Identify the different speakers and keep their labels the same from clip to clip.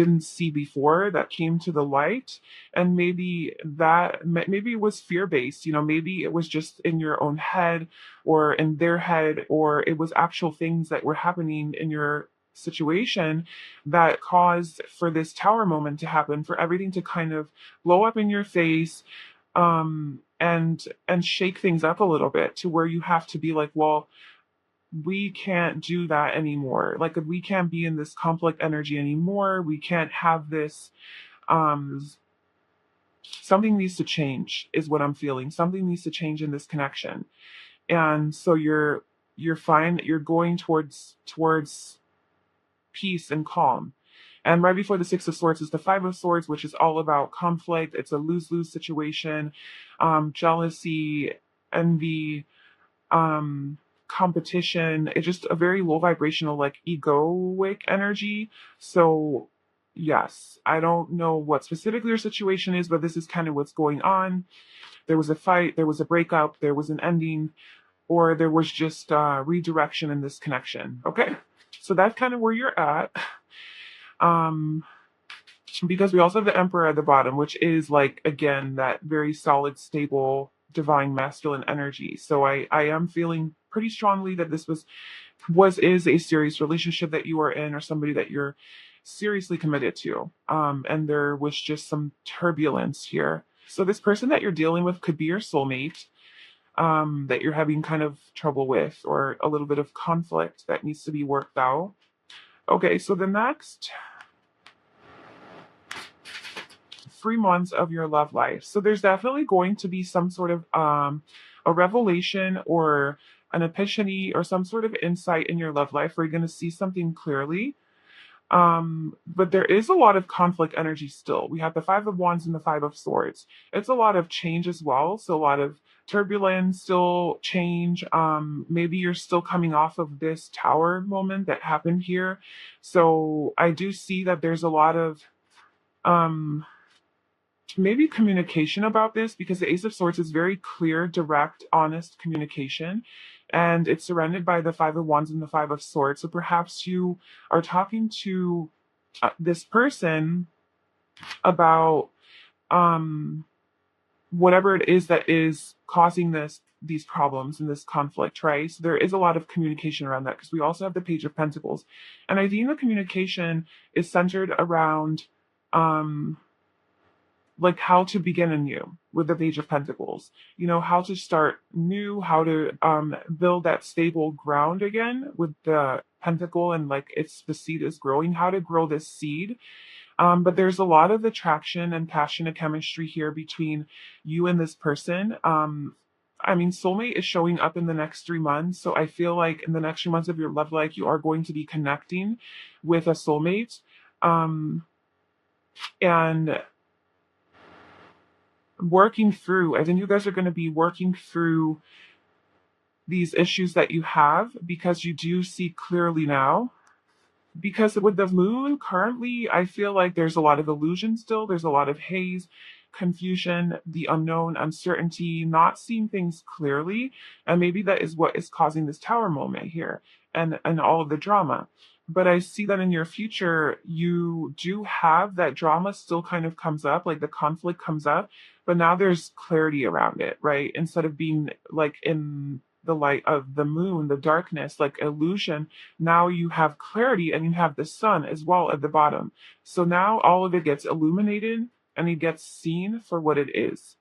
Speaker 1: didn't see before that came to the light. And maybe it was fear based, maybe it was just in your own head or in their head, or it was actual things that were happening in your situation that caused for this tower moment to happen, for everything to kind of blow up in your face, and shake things up a little bit to where you have to be like, well, we can't do that anymore. Like, we can't be in this conflict energy anymore. We can't have this. Um, Something needs to change, is what I'm feeling. Something needs to change in this connection. And so you're fine. You're going towards peace and calm. And right before the Six of Swords is the Five of Swords, which is all about conflict. It's a lose-lose situation, jealousy, envy, um competition. It's just a very low vibrational, like egoic energy. So yes, I don't know what specifically your situation is, but this is kind of what's going on. There was a fight, there was a breakup, there was an ending, or there was just redirection in this connection. Okay, so that's kind of where you're at. um because we also have the Emperor at the bottom, which is like, again, that very solid, stable, divine masculine energy. So I am feeling pretty strongly that this is a serious relationship that you are in, or somebody that you're seriously committed to. And there was just some turbulence here. So this person that you're dealing with could be your soulmate, that you're having kind of trouble with, or a little bit of conflict that needs to be worked out. Okay, so the next 3 months of your love life. So there's definitely going to be some sort of a revelation or an epiphany or some sort of insight in your love life where you're going to see something clearly. But there is a lot of conflict energy still. We have the Five of Wands and the Five of Swords. It's a lot of change as well. So a lot of turbulence, still change. Maybe you're still coming off of this tower moment that happened here. So I do see that there's a lot of um maybe communication about this, because the Ace of Swords is very clear, direct, honest communication, and it's surrounded by the Five of Wands and the Five of Swords. So perhaps you are talking to this person about um, whatever it is that is causing these problems and this conflict, right? So there is a lot of communication around that, because we also have the Page of Pentacles, and I think the communication is centered around um like how to begin anew with the Page of Pentacles. How to start new, how to build that stable ground again with the pentacle, and like it's the seed is growing, how to grow this seed. But there's a lot of attraction and passionate chemistry here between you and this person. I mean, soulmate is showing up in the next 3 months. So I feel like in the next 3 months of your love life, you are going to be connecting with a soulmate. And working through, I think you guys are going to be working through these issues that you have, because you do see clearly now. Because with the moon currently, I feel like there's a lot of illusion still, there's a lot of haze, confusion, the unknown, uncertainty, not seeing things clearly. And maybe that is what is causing this tower moment here, and all of the drama. But I see that in your future, you do have that drama still kind of comes up, like the conflict comes up, but now there's clarity around it, right? Instead of being like in the light of the moon, the darkness, like illusion, now you have clarity, and you have the sun as well at the bottom. So now all of it gets illuminated, and it gets seen for what it is.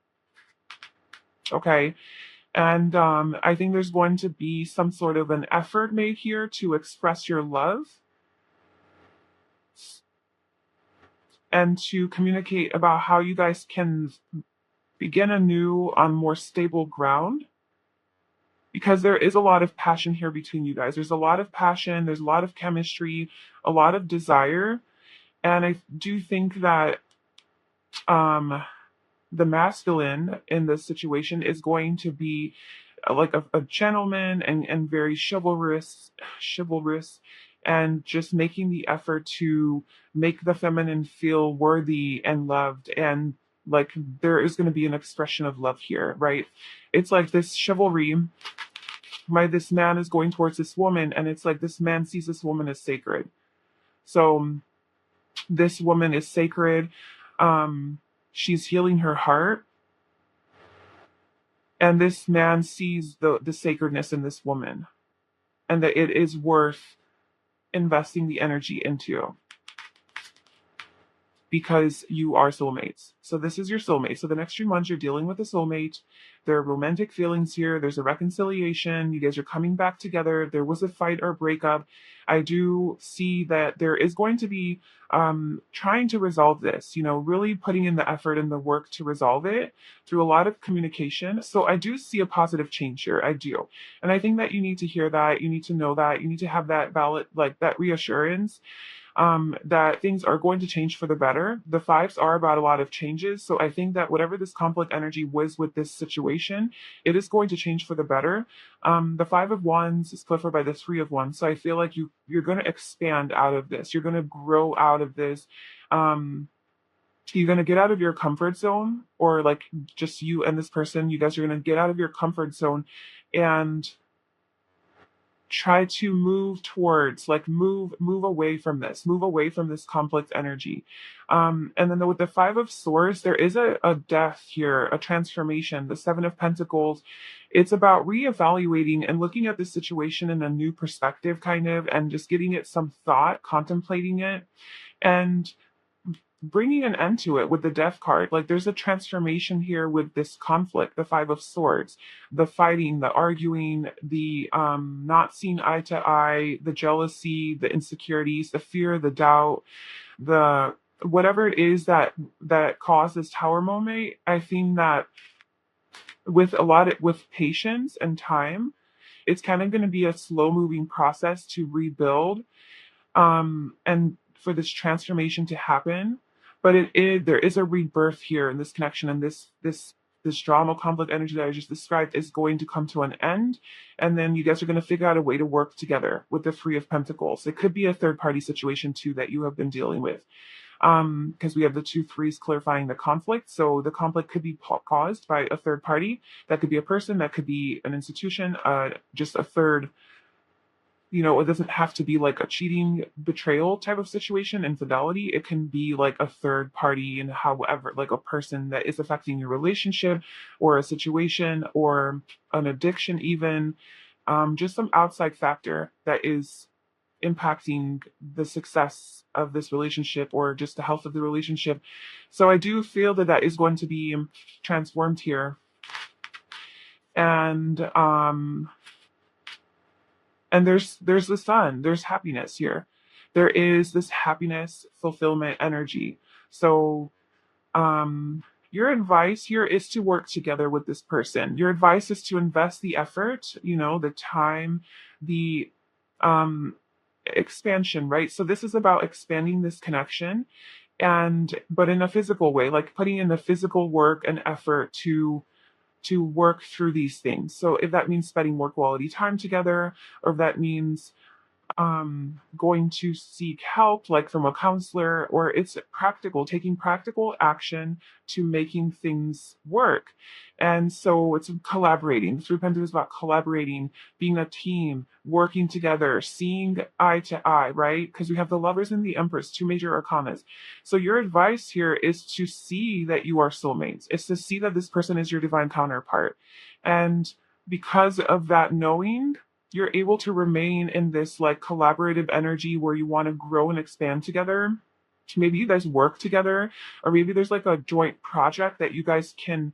Speaker 1: Okay. And I think there's going to be some sort of an effort made here to express your love and to communicate about how you guys can begin anew on more stable ground, because there is a lot of passion here between you guys. There's a lot of passion, there's a lot of chemistry, a lot of desire. And I do think that um, the masculine in this situation is going to be like a gentleman, and very chivalrous, and just making the effort to make the feminine feel worthy and loved, and like there is going to be an expression of love here, right? It's like this chivalry, right? This man is going towards this woman, and it's like this man sees this woman as sacred. So This woman is sacred. She's healing her heart, and this man sees the sacredness in this woman, and that it is worth investing the energy into, because you are soulmates. So this is your soulmate. So the next 3 months you're dealing with a soulmate. There are romantic feelings here. There's a reconciliation. You guys are coming back together. There was a fight or breakup. I do see that there is going to be trying to resolve this, really putting in the effort and the work to resolve it through a lot of communication. So I do see a positive change here. I do. And I think that you need to hear that. You need to know that. You need to have that valid, like that reassurance, that things are going to change for the better. The fives are about a lot of changes. So I think that whatever this conflict energy was with this situation, it is going to change for the better. The Five of Wands is clifford by the Three of Wands. So I feel like you're going to expand out of this. You're going to grow out of this. You're going to get out of your comfort zone, or like just you and this person, you guys are going to get out of your comfort zone and try to move towards, like, move away from this conflict energy. And then with the Five of Swords, there is a death here, a transformation. The Seven of Pentacles, it's about reevaluating and looking at the situation in a new perspective, kind of, and just giving it some thought, contemplating it, and bringing an end to it with the death card. Like, there's a transformation here with this conflict, the Five of Swords, the fighting, the arguing, the not seeing eye to eye, the jealousy, the insecurities, the fear, the doubt, the whatever it is that caused this tower moment. I think that with patience and time, it's kind of going to be a slow moving process to rebuild, and for this transformation to happen. But there is a rebirth here in this connection, and this drama conflict energy that I just described is going to come to an end, and then you guys are going to figure out a way to work together with the Three of Pentacles. It could be a third party situation too that you have been dealing with, because we have the two threes clarifying the conflict. So the conflict could be caused by a third party. That could be a person, that could be an institution, just a third. It doesn't have to be like a cheating, betrayal type of situation, infidelity. It can be like a third party, and however, like a person that is affecting your relationship, or a situation, or an addiction, even, just some outside factor that is impacting the success of this relationship, or just the health of the relationship. So I do feel that is going to be transformed here. And there's the sun, there's happiness here. There is this happiness, fulfillment energy. So your advice here is to work together with this person. Your advice is to invest the effort, the time, the expansion, right? So this is about expanding this connection, but in a physical way, like putting in the physical work and effort to work through these things. So if that means spending more quality time together, or if that means going to seek help, like from a counselor, or it's practical, taking practical action to making things work. And so it's collaborating. Three Pentacles is about collaborating, being a team, working together, seeing eye to eye, right? Because we have the Lovers and the Empress, two major arcanas. So your advice here is to see that you are soulmates. It's to see that this person is your divine counterpart. And because of that knowing, you're able to remain in this like collaborative energy where you want to grow and expand together. Maybe you guys work together, or maybe there's like a joint project that you guys can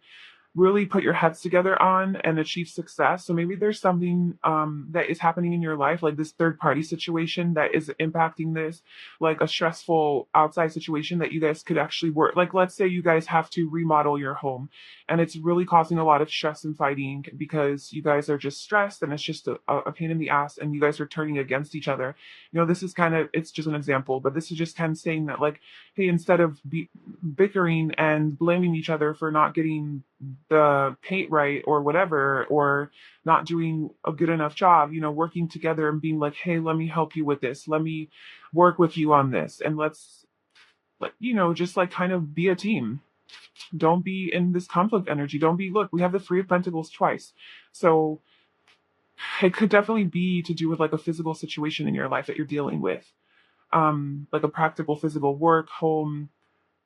Speaker 1: really put your heads together on and achieve success. So maybe there's something that is happening in your life, like this third party situation that is impacting this, like a stressful outside situation that you guys could actually work. Like, let's say you guys have to remodel your home, and it's really causing a lot of stress and fighting because you guys are just stressed, and it's just a pain in the ass, and you guys are turning against each other. This is kind of, it's just an example, but this is just kind of saying that, like, hey, instead of bickering and blaming each other for not getting the paint right or whatever, or not doing a good enough job, working together and being like, hey, let me help you with this, let me work with you on this, and let's, just like kind of be a team. Don't be in this conflict energy. Don't be, look, we have the Three of Pentacles twice. So it could definitely be to do with like a physical situation in your life that you're dealing with. like a practical physical work, home,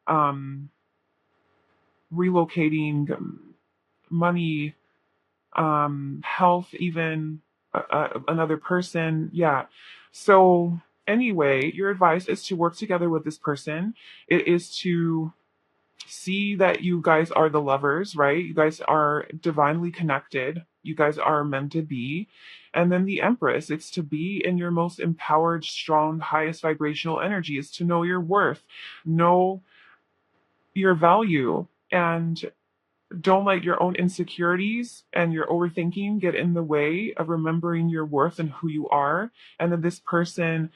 Speaker 1: um, relocating, money, health, even another person. Yeah. So anyway, your advice is to work together with this person. It is to see that you guys are the lovers, right? You guys are divinely connected. You guys are meant to be. And then the Empress, it's to be in your most empowered, strong, highest vibrational energy, is to know your worth, know your value, and don't let your own insecurities and your overthinking get in the way of remembering your worth and who you are. And that this person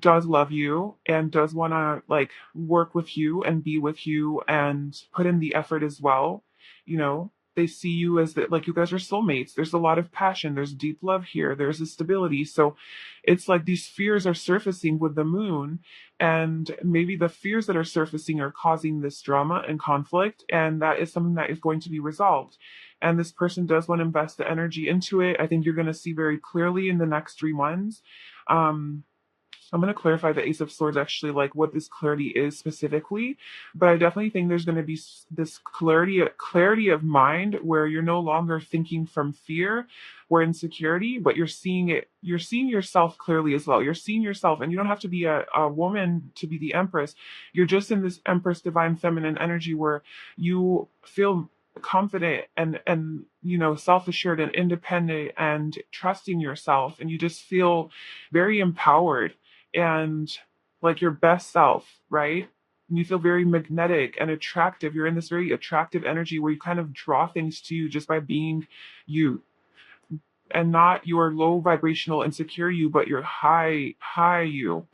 Speaker 1: does love you and does want to like work with you and be with you and put in the effort as well. You know, they see you as that, like, you guys are soulmates. There's a lot of passion, there's deep love here, there's a stability. So it's like these fears are surfacing with the moon, and maybe the fears that are surfacing are causing this drama and conflict, and that is something that is going to be resolved. And this person does want to invest the energy into it. I think you're going to see very clearly in the next 3 months. um I'm going to clarify the Ace of Swords, actually, like what this clarity is specifically. But I definitely think there's going to be this clarity of mind where you're no longer thinking from fear or insecurity, but you're seeing yourself clearly as well. You're seeing yourself, and you don't have to be a woman to be the Empress. You're just in this Empress divine feminine energy where you feel confident and self-assured and independent and trusting yourself, and you just feel very empowered and like your best self, right? And you feel very magnetic and attractive. You're in this very attractive energy where you kind of draw things to you just by being you, and not your low vibrational insecure you, but your high you,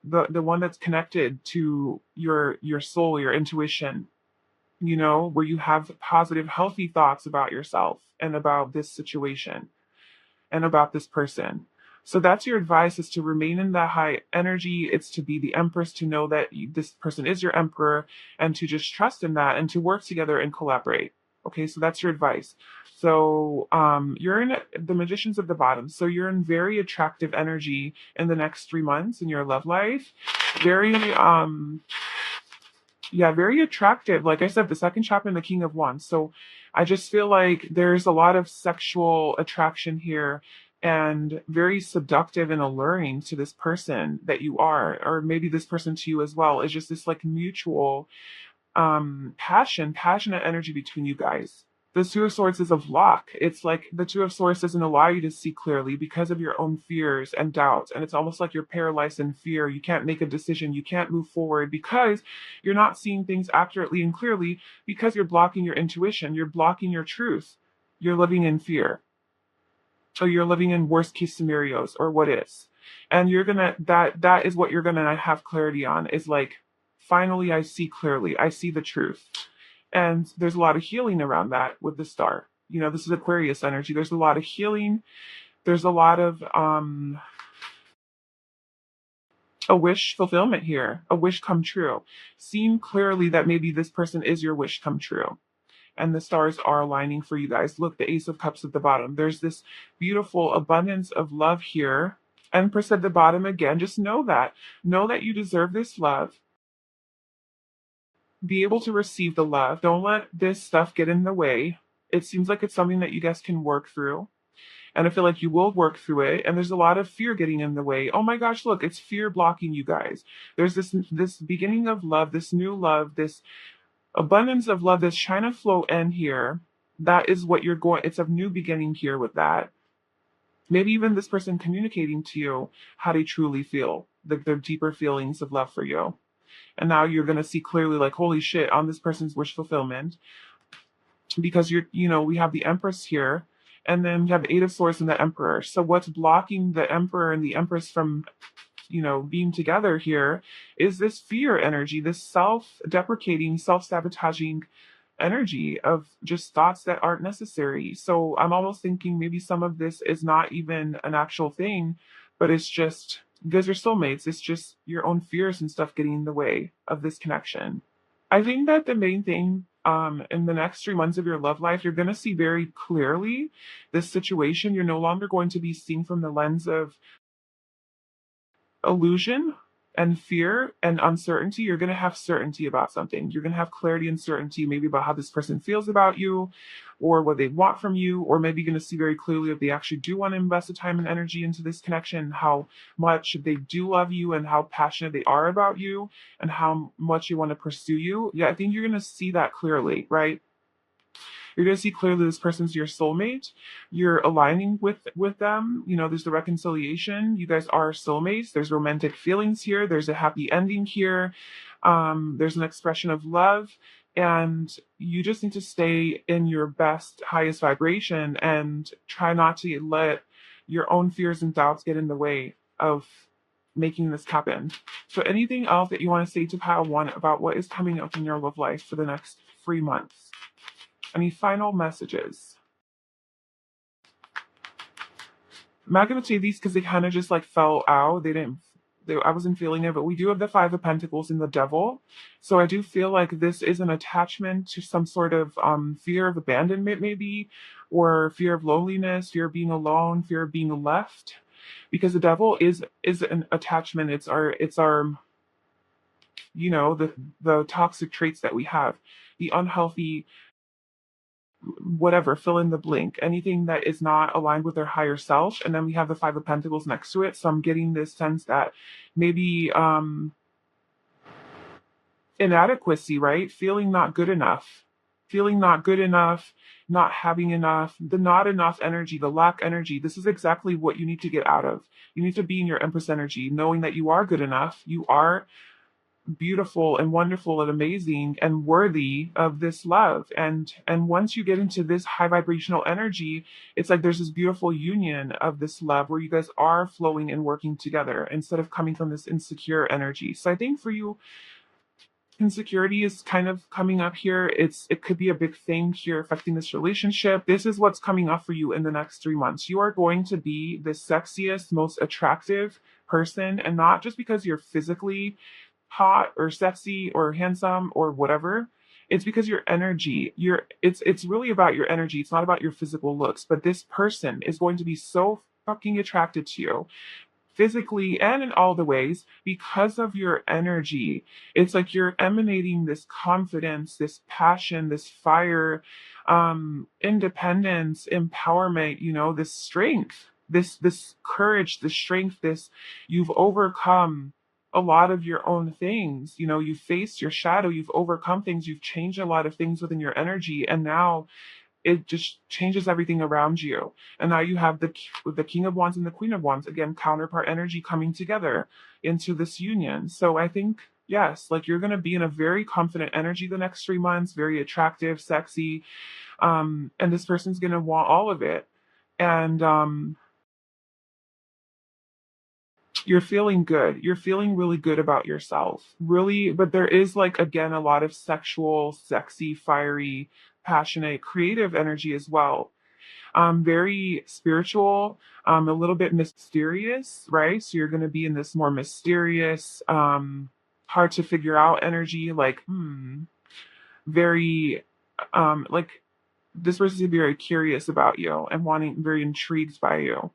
Speaker 1: the one that's connected to your soul, your intuition, where you have positive, healthy thoughts about yourself and about this situation and about this person. So that's your advice, is to remain in that high energy. It's to be the Empress, to know that this person is your emperor, and to just trust in that and to work together and collaborate. Okay, so that's your advice. So you're in the Magicians of the bottom. So you're in very attractive energy in the next 3 months in your love life. Very yeah, very attractive. Like I said, the second chapter in the King of Wands. So I just feel like there's a lot of sexual attraction here, and very seductive and alluring to this person that you are, or maybe this person to you as well. It's just this like mutual passionate energy between you guys. The Two of Swords is a block. It's like the Two of Swords doesn't allow you to see clearly because of your own fears and doubts. And it's almost like you're paralyzed in fear. You can't make a decision. You can't move forward because you're not seeing things accurately and clearly, because you're blocking your intuition. You're blocking your truth. You're living in fear. So you're living in worst case scenarios, or what is. And that is what you're gonna have clarity on, is like, finally I see clearly. I see the truth. And there's a lot of healing around that with the star. This is Aquarius energy. There's a lot of healing. There's a lot of a wish fulfillment here, a wish come true. Seeing clearly that maybe this person is your wish come true. And the stars are aligning for you guys. Look, the Ace of Cups at the bottom. There's this beautiful abundance of love here. Empress at the bottom again. Just know that. Know that you deserve this love. Be able to receive the love. Don't let this stuff get in the way. It seems like it's something that you guys can work through. And I feel like you will work through it. And there's a lot of fear getting in the way. Oh my gosh, look, it's fear blocking you guys. There's this beginning of love, this new love, this abundance of love that's trying to flow in here. That is what you're going. It's a new beginning here with that. Maybe even this person communicating to you how they truly feel, their deeper feelings of love for you. And now you're going to see clearly, like, holy shit, on this person's wish fulfillment. Because we have the Empress here, and then we have the Eight of Swords and the Emperor. So what's blocking the Emperor and the Empress from, being together here is this fear energy, this self-deprecating, self-sabotaging energy of just thoughts that aren't necessary. So I'm almost thinking maybe some of this is not even an actual thing, but it's just, because you're soulmates, it's just your own fears and stuff getting in the way of this connection. I think that the main thing, in the next 3 months of your love life, you're going to see very clearly this situation. You're no longer going to be seen from the lens of illusion and fear and uncertainty, you're going to have certainty about something. You're going to have clarity and certainty, maybe about how this person feels about you or what they want from you, or maybe you're going to see very clearly if they actually do want to invest the time and energy into this connection, how much they do love you and how passionate they are about you and how much you want to pursue you. Yeah, I think you're going to see that clearly, right? You're going to see clearly this person's your soulmate. You're aligning with them. You know, there's the reconciliation. You guys are soulmates. There's romantic feelings here. There's a happy ending here. There's an expression of love. And you just need to stay in your best, highest vibration and try not to let your own fears and doubts get in the way of making this happen. So anything else that you want to say to pile one about what is coming up in your love life for the next 3 months? Any final messages? I'm not going to say these because they kind of just like fell out. I wasn't feeling it, but we do have the Five of Pentacles in the Devil. So I do feel like this is an attachment to some sort of fear of abandonment, maybe, or fear of loneliness, fear of being alone, fear of being left. Because the Devil is an attachment. It's our the toxic traits that we have, the unhealthy, whatever, fill in the blank, anything that is not aligned with their higher self. And then we have the Five of Pentacles next to it. So I'm getting this sense that maybe inadequacy, right? Feeling not good enough, not having enough, the not enough energy, the lack energy. This is exactly what you need to get out of. You need to be in your Empress energy, knowing that you are good enough. You are beautiful and wonderful and amazing and worthy of this love. And once you get into this high vibrational energy, it's like there's this beautiful union of this love where you guys are flowing and working together instead of coming from this insecure energy. So I think for you, insecurity is kind of coming up here. It could be a big thing here affecting this relationship. This is what's coming up for you in the next 3 months. You are going to be the sexiest, most attractive person, and not just because you're physically hot or sexy or handsome or whatever. It's because your energy, it's really about your energy. It's not about your physical looks. But this person is going to be so fucking attracted to you physically and in all the ways because of your energy. It's like you're emanating this confidence, this passion, this fire, independence, empowerment, this strength, this courage, this strength, this you've overcome a lot of your own things. You've faced your shadow, you've overcome things, you've changed a lot of things within your energy, and now it just changes everything around you. And now you have the King of Wands and the Queen of Wands, again, counterpart energy coming together into this union. So I think, yes, like you're going to be in a very confident energy the next 3 months, very attractive, sexy. And this person's going to want all of it. And you're feeling good. You're feeling really good about yourself. Really, but there is like again a lot of sexual, sexy, fiery, passionate, creative energy as well. Very spiritual, a little bit mysterious, right? So you're gonna be in this more mysterious, hard to figure out energy, like, very like this person's gonna be very curious about you and wanting very intrigued by you.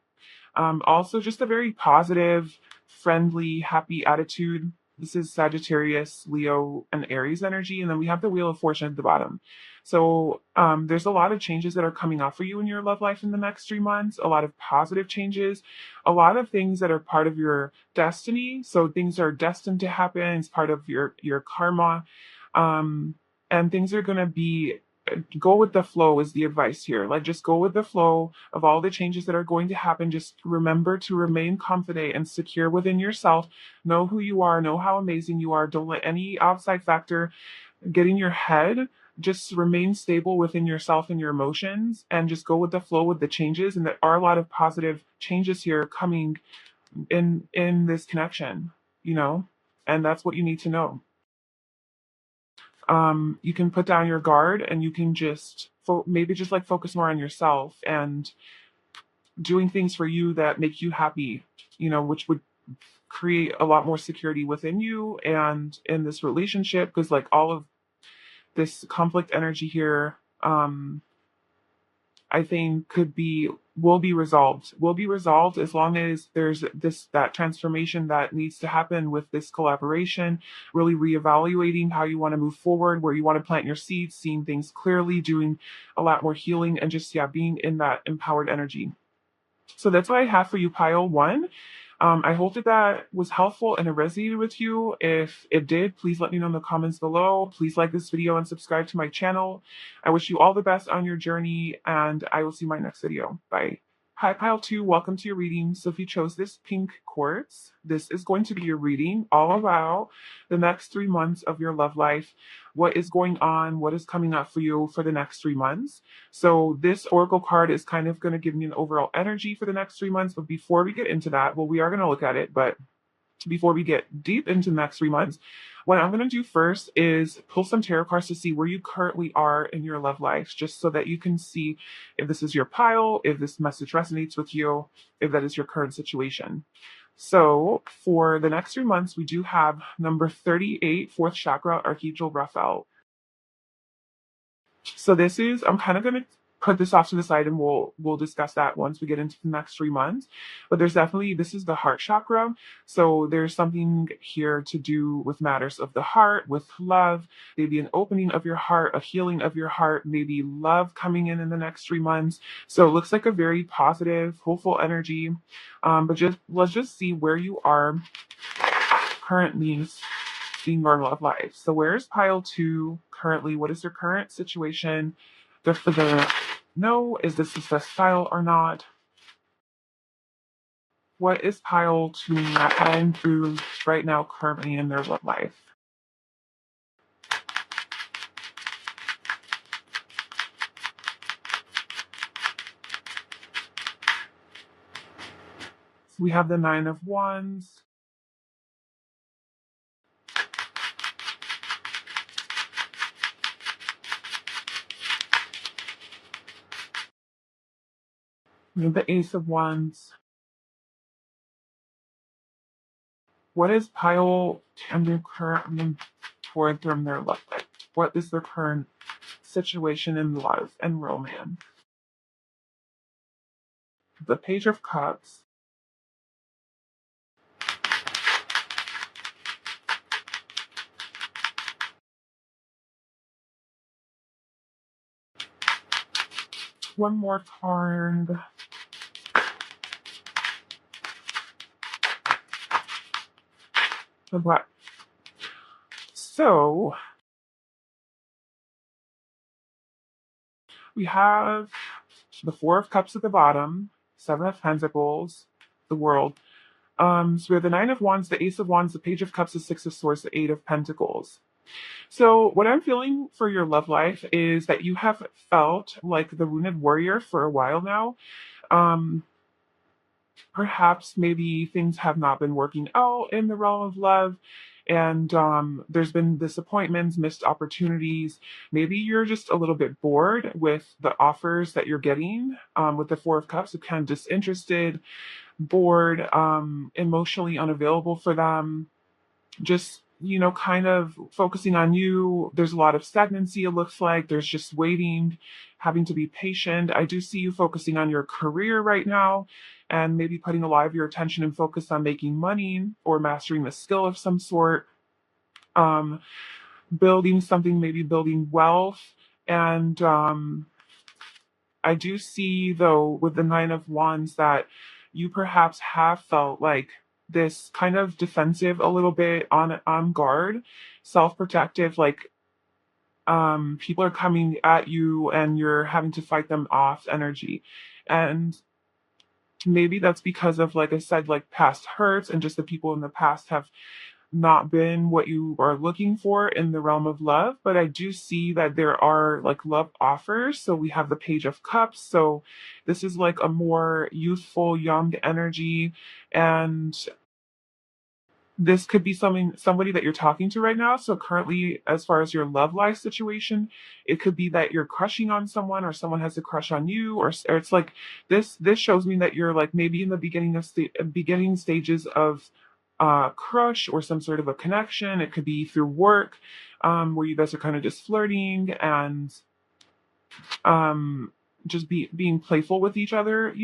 Speaker 1: Also, just a very positive, friendly, happy attitude. This is Sagittarius, Leo, and Aries energy. And then we have the Wheel of Fortune at the bottom. So there's a lot of changes that are coming up for you in your love life in the next 3 months, a lot of positive changes, a lot of things that are part of your destiny. So things are destined to happen. It's part of your karma. And things are going to be go with the flow is the advice here. Like just go with the flow of all the changes that are going to happen. Just remember to remain confident and secure within yourself. Know who you are, know how amazing you are. Don't let any outside factor get in your head. Just remain stable within yourself and your emotions and just go with the flow with the changes. And there are a lot of positive changes here coming in this connection, and that's what you need to know. You can put down your guard and you can just maybe just like focus more on yourself and doing things for you that make you happy, which would create a lot more security within you and in this relationship. Because like all of this conflict energy here, I think could be will be resolved as long as there's that transformation that needs to happen with this collaboration, really reevaluating how you want to move forward, where you want to plant your seeds, seeing things clearly, doing a lot more healing, and just being in that empowered energy. So that's what I have for you, pile one. I hope that that was helpful and it resonated with you. If it did, please let me know in the comments below. Please like this video and subscribe to my channel. I wish you all the best on your journey, and I will see you in my next video. Bye. Hi, pile two. Welcome to your reading. So if you chose this pink quartz, this is going to be your reading all about the next 3 months of your love life. What is going on? What is coming up for you for the next 3 months? So this oracle card is kind of going to give me an overall energy for the next 3 months. But before we get into that, well, we are going to look at it, but before we get deep into the next 3 months, what I'm going to do first is pull some tarot cards to see where you currently are in your love life, just so that you can see if this is your pile, if this message resonates with you, if that is your current situation. So for the next 3 months, we do have number 38, fourth chakra, Archangel Raphael. So this is, I'm kind of going to put this off to the side, and we'll discuss that once we get into the next 3 months. But there's definitely, this is the heart chakra. So there's something here to do with matters of the heart, with love, maybe an opening of your heart, a healing of your heart, maybe love coming in the next 3 months. So it looks like a very positive, hopeful energy. But let's just see where you are currently in your love life. So where's pile two currently? What is your current situation? For the no, is this the style or not? What is pile two going through right now currently in their love life? So we have the Nine of Wands. We have the Ace of Wands. What is pile two currently toward from their love life? What is their current situation in love and romance? The Page of Cups. One more card. The Black. So we have the Four of Cups at the bottom, Seven of Pentacles, the World. So we have the Nine of Wands, the Ace of Wands, the Page of Cups, the Six of Swords, the Eight of Pentacles. So what I'm feeling for your love life is that you have felt like the wounded warrior for a while now. Perhaps maybe things have not been working out in the realm of love, and there's been disappointments, missed opportunities. Maybe you're just a little bit bored with the offers that you're getting, with the Four of Cups, kind of disinterested, bored, emotionally unavailable for them, just kind of focusing on you. There's a lot of stagnancy, it looks like. There's just waiting, having to be patient. I do see you focusing on your career right now, and maybe putting a lot of your attention and focus on making money or mastering a skill of some sort, building something, maybe building wealth. And I do see, though, with the Nine of Wands, that you perhaps have felt like this kind of defensive, a little bit on guard, self-protective, like people are coming at you and you're having to fight them off energy. And maybe that's because of, like I said, like past hurts, and just the people in the past have not been what you are looking for in the realm of love. But I do see that there are like love offers. So we have the Page of Cups. So this is like a more youthful, young energy. And this could be somebody that you're talking to right now. So currently, as far as your love life situation, it could be that you're crushing on someone, or someone has a crush on you, or it's like this shows me that you're like maybe in the beginning stages of crush or some sort of a connection. It could be through work, where you guys are kind of just flirting, and just being playful with each other,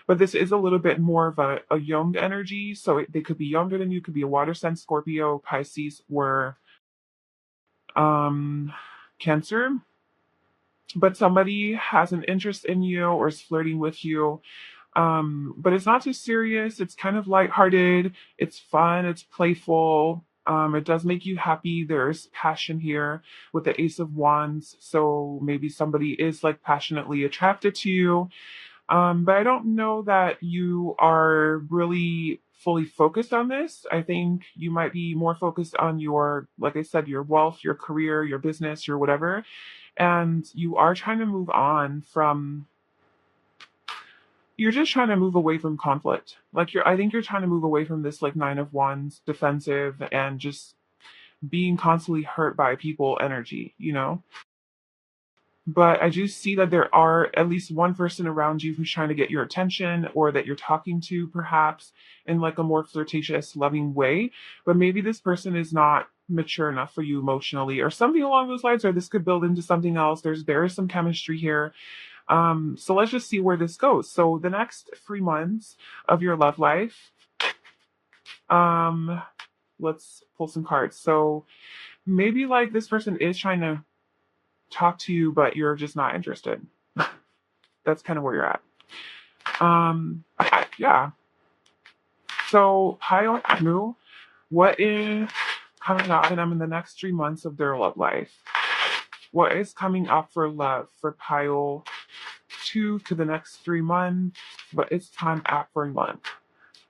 Speaker 1: but this is a little bit more of a young energy. So they could be younger than you, could be a water sign, Scorpio, Pisces, or um, Cancer. But somebody has an interest in you or is flirting with you. But it's not too serious. It's kind of lighthearted. It's fun. It's playful. It does make you happy. There's passion here with the Ace of Wands. So maybe somebody is like passionately attracted to you. But I don't know that you are really fully focused on this. I think you might be more focused on your, like I said, your wealth, your career, your business, your whatever. And you are trying to move on from, you're just trying to move away from conflict. Like I think you're trying to move away from this like Nine of Wands defensive and just being constantly hurt by people energy. But I do see that there are at least one person around you who's trying to get your attention or that you're talking to perhaps in like a more flirtatious, loving way. But maybe this person is not mature enough for you emotionally or something along those lines, or this could build into something else. There is some chemistry here. So let's just see where this goes. So the next 3 months of your love life, um, let's pull some cards. So maybe like this person is trying to talk to you, but you're just not interested. That's kind of where you're at. Yeah. So Pile Mu, what is coming up for them in the next 3 months of their love life? What is coming up for love for Pile 2 to the next 3 months? But it's time after a month.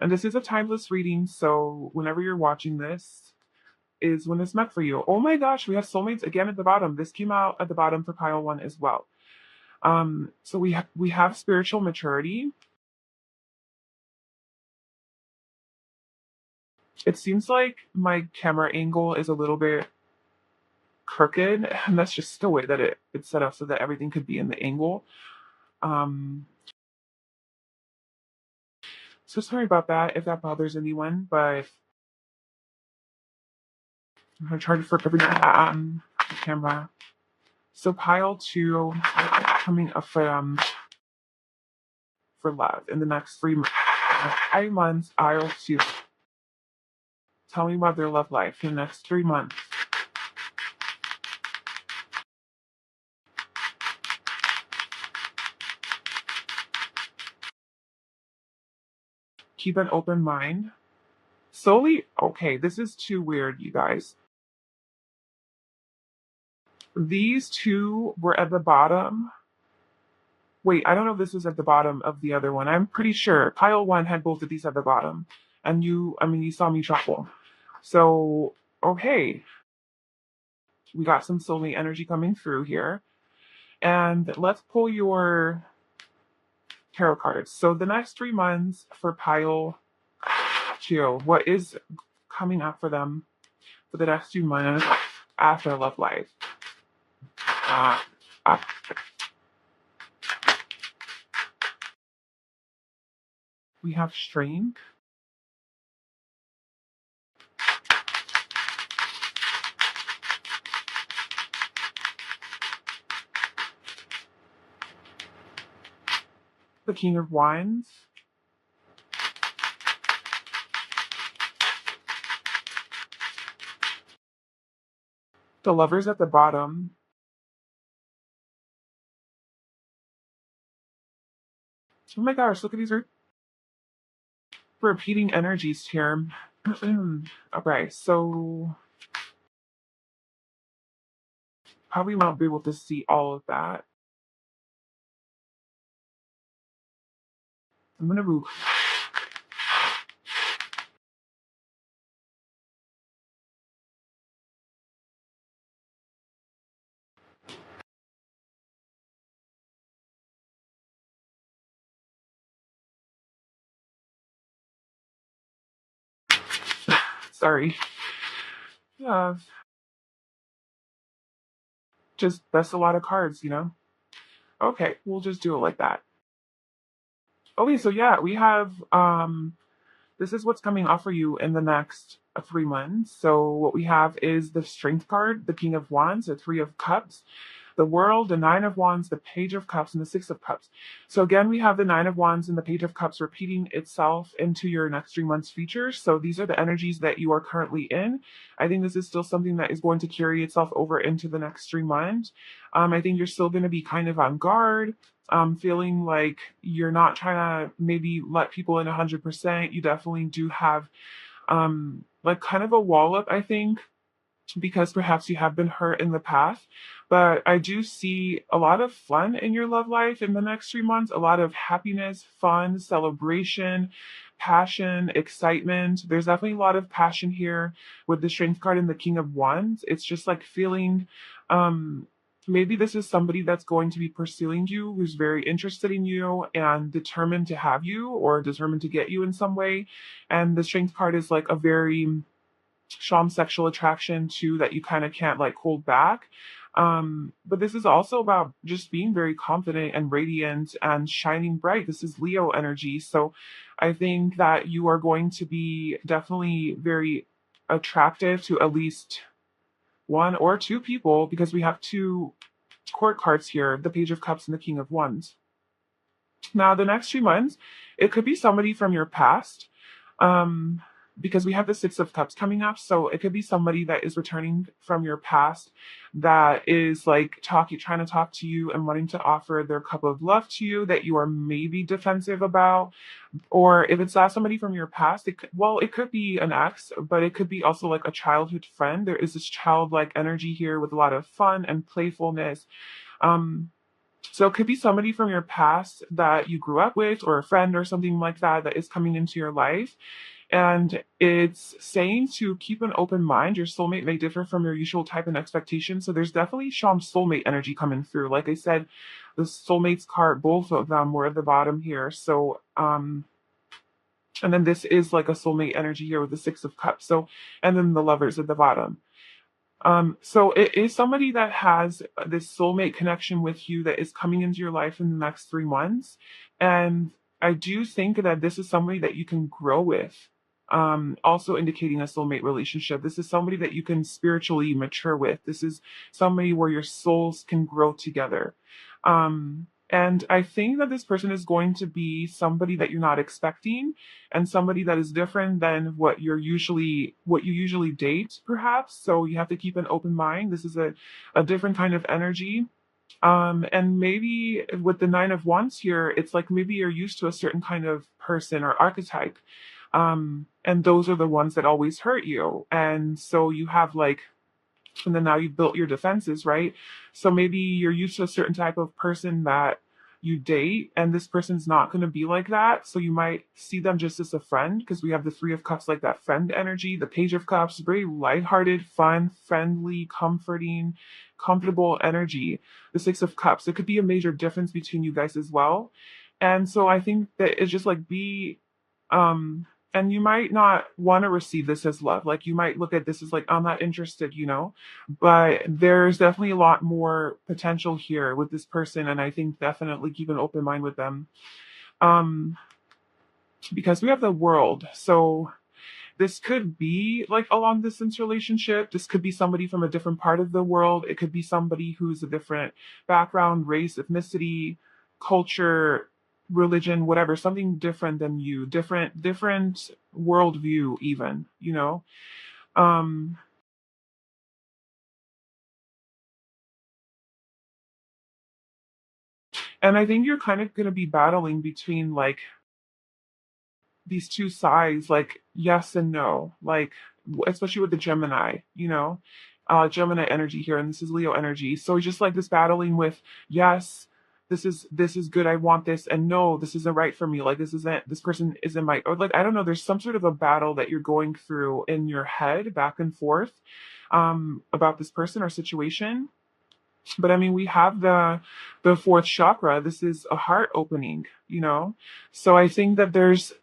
Speaker 1: And this is a timeless reading, so whenever you're watching this is when it's meant for you. Oh my gosh, we have soulmates again at the bottom. This came out at the bottom for pile 1 as well. So we have spiritual maturity. It seems like my camera angle is a little bit crooked, and that's just the way that it's set up so that everything could be in the angle. Um, so sorry about that if that bothers anyone, but I'm gonna try to flip everything on the camera. So pile 2 coming up for love in the next 3 months. Aisle 2. Tell me about their love life in the next 3 months. Keep an open mind. Solely, okay, this is too weird, you guys. These two were at the bottom. Wait, I don't know if this is at the bottom of the other one. I'm pretty sure pile 1 had both of these at the bottom. And you saw me shuffle. So, okay. We got some soulmate energy coming through here. And let's pull your tarot cards. So the next 3 months for pile 2, what is coming up for them for the next 2 months after love life? Uh, uh, we have strength. The King of Wands. The Lovers at the bottom. Oh my gosh, look at these repeating energies here. Okay, so probably won't be able to see all of that. I'm gonna move. Sorry. Yeah, just that's a lot of cards. Okay, we'll just do it like that. Okay, so yeah, we have this is what's coming off for you in the next 3 months. So what we have is the Strength card, the King of Wands, the Three of Cups, the World, the Nine of Wands, the Page of Cups, and the Six of Cups. So again, we have the Nine of Wands and the Page of Cups repeating itself into your next 3 months features. So these are the energies that you are currently in. I think this is still something that is going to carry itself over into the next 3 months. I think you're still going to be kind of on guard, feeling like you're not trying to maybe let people in 100%. You definitely do have like kind of a wall up, I think, because perhaps you have been hurt in the past. But I do see a lot of fun in your love life in the next 3 months, a lot of happiness, fun, celebration, passion, excitement. There's definitely a lot of passion here with the Strength card and the King of Wands. It's just like feeling maybe this is somebody that's going to be pursuing you, who's very interested in you and determined to have you or determined to get you in some way. And the Strength card is like a very strong sexual attraction too that you kind of can't like hold back. But this is also about just being very confident and radiant and shining bright. This is Leo energy. So I think that you are going to be definitely very attractive to at least one or two people, because we have two court cards here, the Page of Cups and the King of Wands. Now, the next 3 months, it could be somebody from your past, because we have the Six of Cups coming up. So it could be somebody that is returning from your past that is like trying to talk to you and wanting to offer their cup of love to you that you are maybe defensive about. Or if it's not somebody from your past, it could be an ex, but it could be also like a childhood friend. There is this childlike energy here with a lot of fun and playfulness. So it could be somebody from your past that you grew up with, or a friend or something like that that is coming into your life. And it's saying to keep an open mind. Your soulmate may differ from your usual type and expectation. So there's definitely strong soulmate energy coming through. Like I said, the soulmates card, both of them were at the bottom here. So, and then this is like a soulmate energy here with the Six of Cups. So, and then the Lovers at the bottom. So it is somebody that has this soulmate connection with you that is coming into your life in the next 3 months. And I do think that this is somebody that you can grow with. Also indicating a soulmate relationship. This is somebody that you can spiritually mature with. This is somebody where your souls can grow together. And I think that this person is going to be somebody that you're not expecting, and somebody that is different than what you usually date, perhaps. So you have to keep an open mind. This is a different kind of energy. And maybe with the Nine of Wands here, it's like maybe you're used to a certain kind of person or archetype. And those are the ones that always hurt you. And so you have like, and then now you've built your defenses, right? So maybe you're used to a certain type of person that you date, and this person's not going to be like that. So you might see them just as a friend, because we have the Three of Cups, like that friend energy. The Page of Cups, very lighthearted, fun, friendly, comforting, comfortable energy. The Six of Cups, it could be a major difference between you guys as well. And so I think that it's just like and you might not want to receive this as love. Like you might look at this as like, I'm not interested, but there's definitely a lot more potential here with this person. And I think definitely keep an open mind with them. Because we have the World. So this could be like a long distance relationship. This could be somebody from a different part of the world. It could be somebody who's a different background, race, ethnicity, culture, religion, whatever, something different than you, different worldview even. Um, and I think you're kind of going to be battling between like these two sides, like yes and no, like especially with the Gemini, Gemini energy here, and this is Leo energy. So just like this battling with yes, this is good, I want this, and no, this isn't right for me. Like this person isn't my, or like I don't know. There's some sort of a battle that you're going through in your head, back and forth, about this person or situation. But I mean, we have the fourth chakra. This is a heart opening. So I think that there's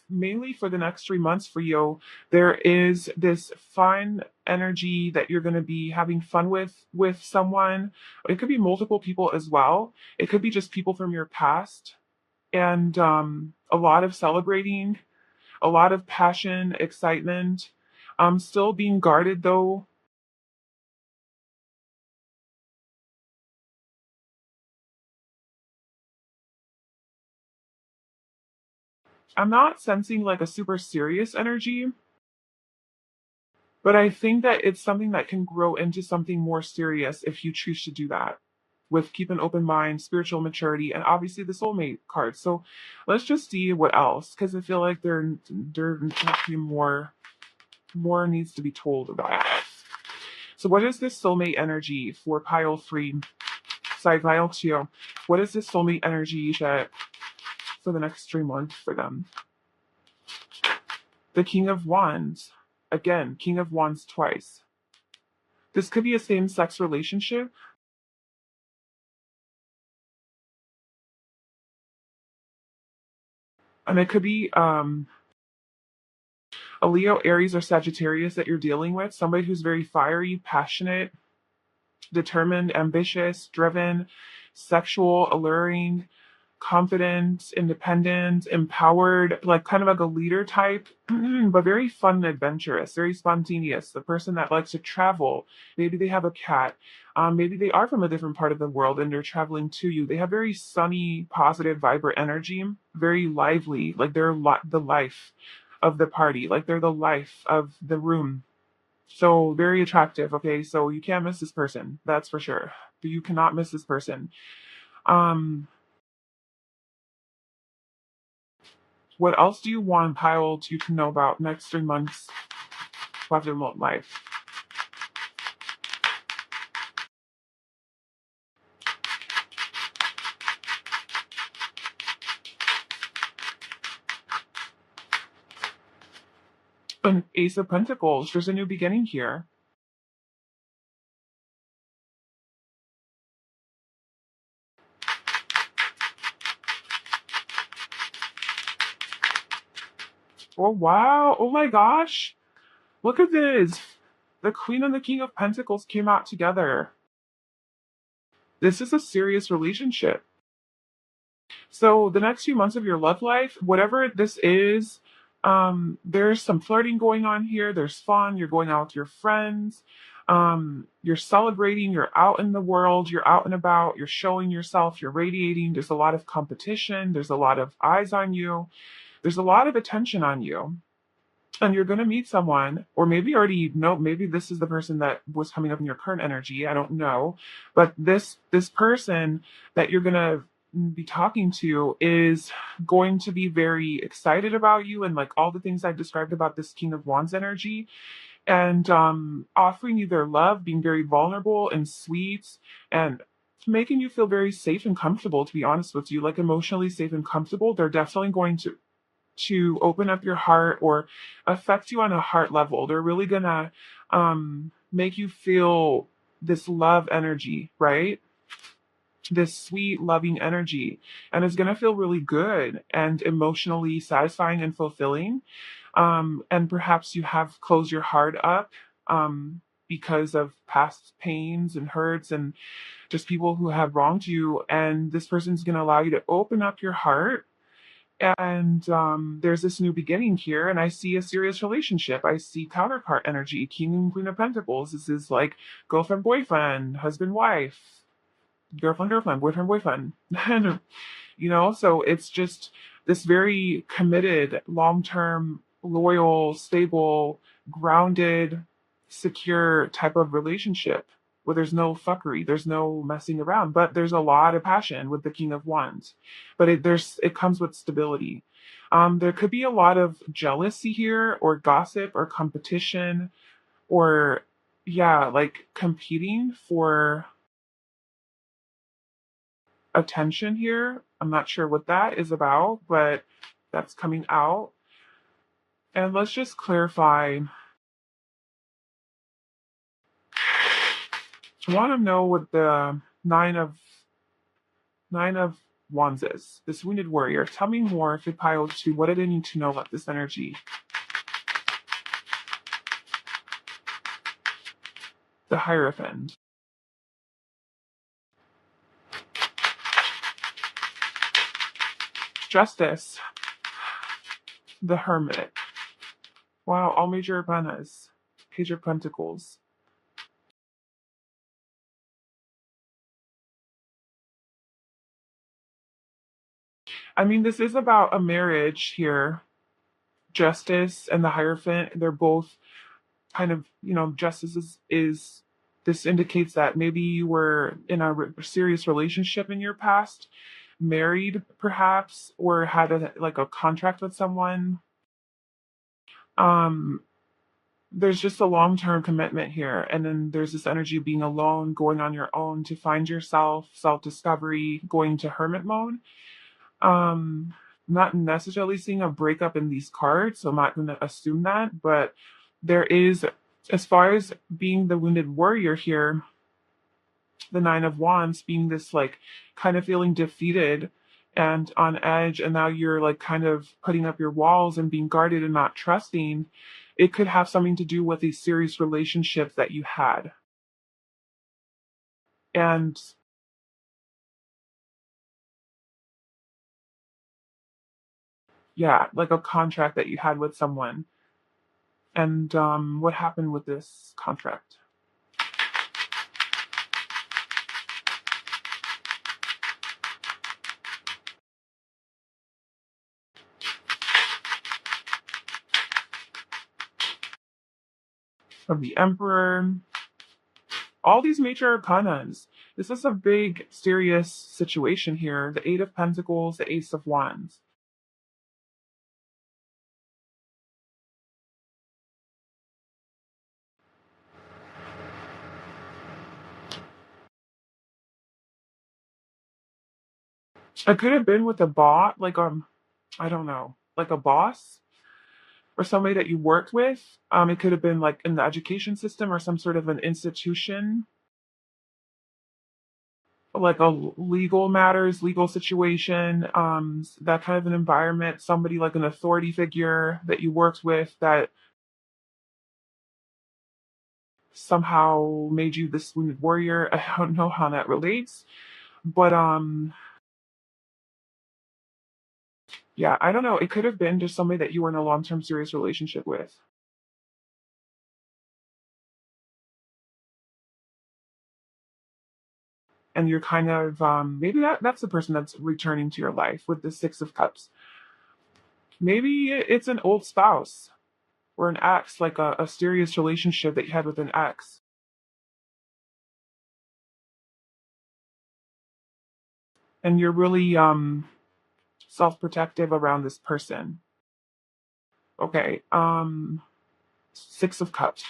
Speaker 1: mainly for the next 3 months for you, there is this fun energy that you're going to be having fun with someone. It could be multiple people as well. It could be just people from your past, and a lot of celebrating, a lot of passion, excitement. Still being guarded though. I'm not sensing like a super serious energy, but I think that it's something that can grow into something more serious if you choose to do that. With keep an open mind, spiritual maturity, and obviously the soulmate card. So let's just see what else, because I feel like there might be more needs to be told about it. So what is this soulmate energy for pile 3? Sorry, pile 2. What is this soulmate energy that for the next 3 months for them? The King of Wands. Again, King of Wands twice. This could be a same-sex relationship. And it could be a Leo, Aries, or Sagittarius that you're dealing with. Somebody who's very fiery, passionate, determined, ambitious, driven, sexual, alluring, confident, independent, empowered, like kind of like a leader type, but very fun and adventurous, very spontaneous. The person that likes to travel. Maybe they have a cat. Maybe they are from a different part of the world and they're traveling to you. They have very sunny, positive, vibrant energy, very lively, like they're the life of the party, like they're the life of the room. So very attractive. Okay, so you can't miss this person. That's for sure. You cannot miss this person. Um, what else do you want Pile to know about next 3 months of their life? An Ace of Pentacles. There's a new beginning here. Oh wow! Oh my gosh! Look at this. The Queen and the King of Pentacles came out together. This is a serious relationship. So the next few months of your love life, whatever this is, there's some flirting going on here. There's fun. You're going out with your friends. You're celebrating. You're out in the world. You're out and about. You're showing yourself. You're radiating. There's a lot of competition. There's a lot of eyes on you. There's a lot of attention on you. And you're going to meet someone, or maybe you already know, maybe this is the person that was coming up in your current energy. I don't know. But this person that you're going to be talking to is going to be very excited about you and like all the things I described about this King of Wands energy, and offering you their love, being very vulnerable and sweet, and making you feel very safe and comfortable, to be honest with you, like emotionally safe and comfortable. They're definitely going to open up your heart or affect you on a heart level. They're really gonna make you feel this love energy, right? This sweet, loving energy. And it's gonna feel really good and emotionally satisfying and fulfilling. And perhaps you have closed your heart up because of past pains and hurts and just people who have wronged you. And this person's gonna allow you to open up your heart, and there's this new beginning here, and I see a serious relationship. I see counterpart energy, King and Queen of Pentacles. This is like girlfriend, boyfriend, husband, wife, girlfriend, girlfriend, boyfriend, boyfriend. And, so it's just this very committed, long term, loyal, stable, grounded, secure type of relationship where there's no fuckery, there's no messing around, but there's a lot of passion with the King of Wands. But it comes with stability. There could be a lot of jealousy here, or gossip, or competition, or yeah, like competing for attention here. I'm not sure what that is about, but that's coming out. And let's just clarify. I want to know what the nine of wands is. This wounded warrior. Tell me more if it piled to what did I need to know about this energy? The Hierophant. Justice. The Hermit. Wow, all major arcanas. Page of Pentacles. I mean, this is about a marriage here. Justice and the Hierophant, they're both kind of, justice is this indicates that maybe you were in a serious relationship in your past, married perhaps, or had a contract with someone. Um, there's just a long-term commitment here, and then there's this energy of being alone, going on your own to find yourself, self-discovery, going to hermit mode. Um, not necessarily seeing a breakup in these cards, so I'm not going to assume that, but there is, as far as being the wounded warrior here, the Nine of Wands being this like kind of feeling defeated and on edge, and now you're like kind of putting up your walls and being guarded and not trusting. It could have something to do with these serious relationships that you had. And yeah, like a contract that you had with someone. And what happened with this contract? Of the Emperor, all these major arcanas. This is a big, serious situation here. The Eight of Pentacles, the Ace of Wands. It could have been with a bot, like I don't know, like a boss or somebody that you worked with. It could have been like in the education system or some sort of an institution, like a legal matters, legal situation, that kind of an environment. Somebody like an authority figure that you worked with that somehow made you this wounded warrior. I don't know how that relates, but yeah, I don't know. It could have been just somebody that you were in a long-term serious relationship with. And you're kind of maybe that's the person that's returning to your life with the Six of Cups. Maybe it's an old spouse or an ex, like a serious relationship that you had with an ex. And you're really self-protective around this person. Okay. Six of Cups.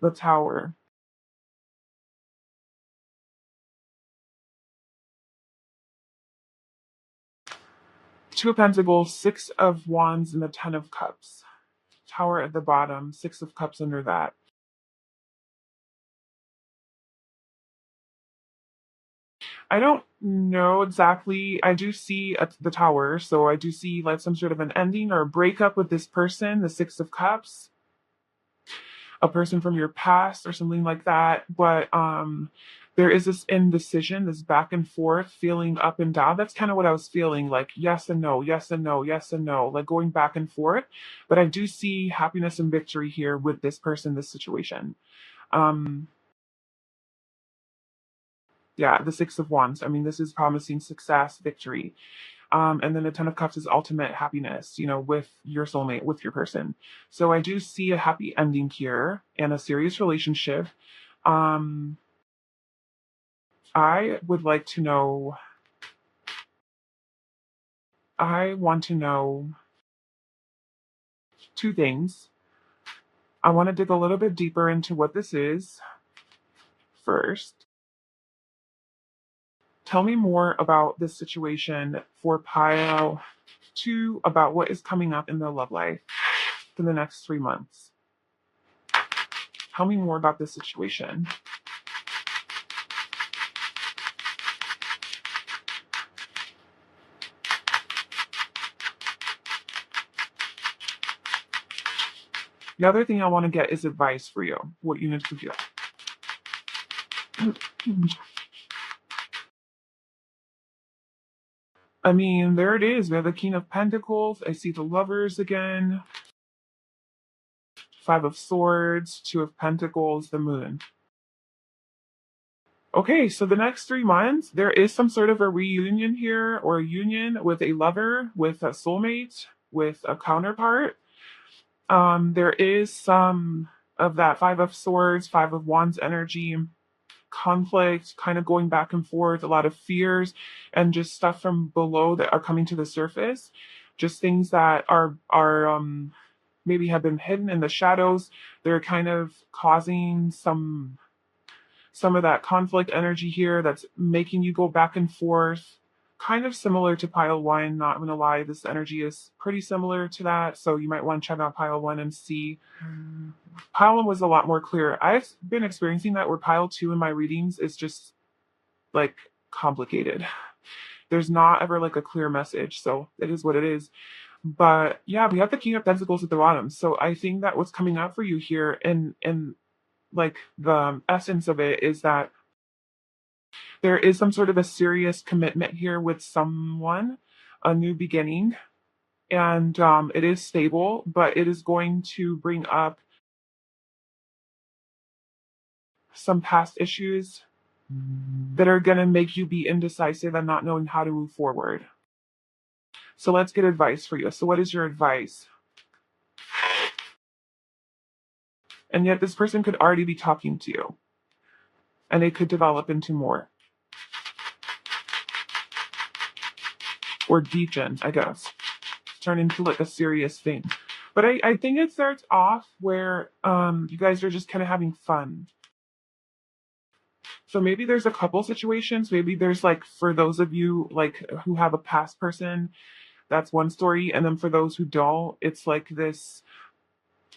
Speaker 1: The Tower. Two of Pentacles, Six of Wands, and the Ten of Cups. Tower at the bottom, Six of Cups under that. I don't know exactly. I do see the Tower, so I do see like some sort of an ending or a breakup with this person, the Six of Cups, a person from your past or something like that. But there is this indecision, this back and forth, feeling up and down. That's kind of what I was feeling, like yes and no, yes and no, yes and no, like going back and forth. But I do see happiness and victory here with this person, this situation. Um, yeah, the Six of Wands. I mean, this is promising success, victory. And then the Ten of Cups is ultimate happiness, with your soulmate, with your person. So I do see a happy ending here and a serious relationship. Um, I would like to know, I want to know two things. I want to dig a little bit deeper into what this is first. Tell me more about this situation for pile two, about what is coming up in their love life for the next 3 months. Tell me more about this situation. The other thing I want to get is advice for you, what you need to do. I mean, there it is. We have the King of Pentacles. I see the Lovers again. Five of Swords, Two of Pentacles, the Moon. Okay, so the next 3 months, there is some sort of a reunion here or a union with a lover, with a soulmate, with a counterpart. There is some of that Five of Swords, Five of Wands energy, conflict, kind of going back and forth, a lot of fears, and just stuff from below that are coming to the surface. Just things that are maybe have been hidden in the shadows. They're kind of causing some of that conflict energy here that's making you go back and forth, kind of similar to pile one. Not gonna lie, this energy is pretty similar to that. So you might want to check out pile one and see. Pile one was a lot more clear. I've been experiencing that where pile two in my readings is just like complicated. There's not ever like a clear message. So it is what it is. But yeah, we have the King of Pentacles at the bottom. So I think that what's coming out for you here and like the essence of it is that there is some sort of a serious commitment here with someone, a new beginning, and it is stable, but it is going to bring up some past issues that are going to make you be indecisive and not knowing how to move forward. So let's get advice for you. So what is your advice? And yet this person could already be talking to you, and it could develop into more. Or deepen, I guess. Turn into like a serious thing. But I think it starts off where you guys are just kind of having fun. So maybe there's a couple situations. Maybe there's like for those of you like who have a past person, that's one story. And then for those who don't, it's like this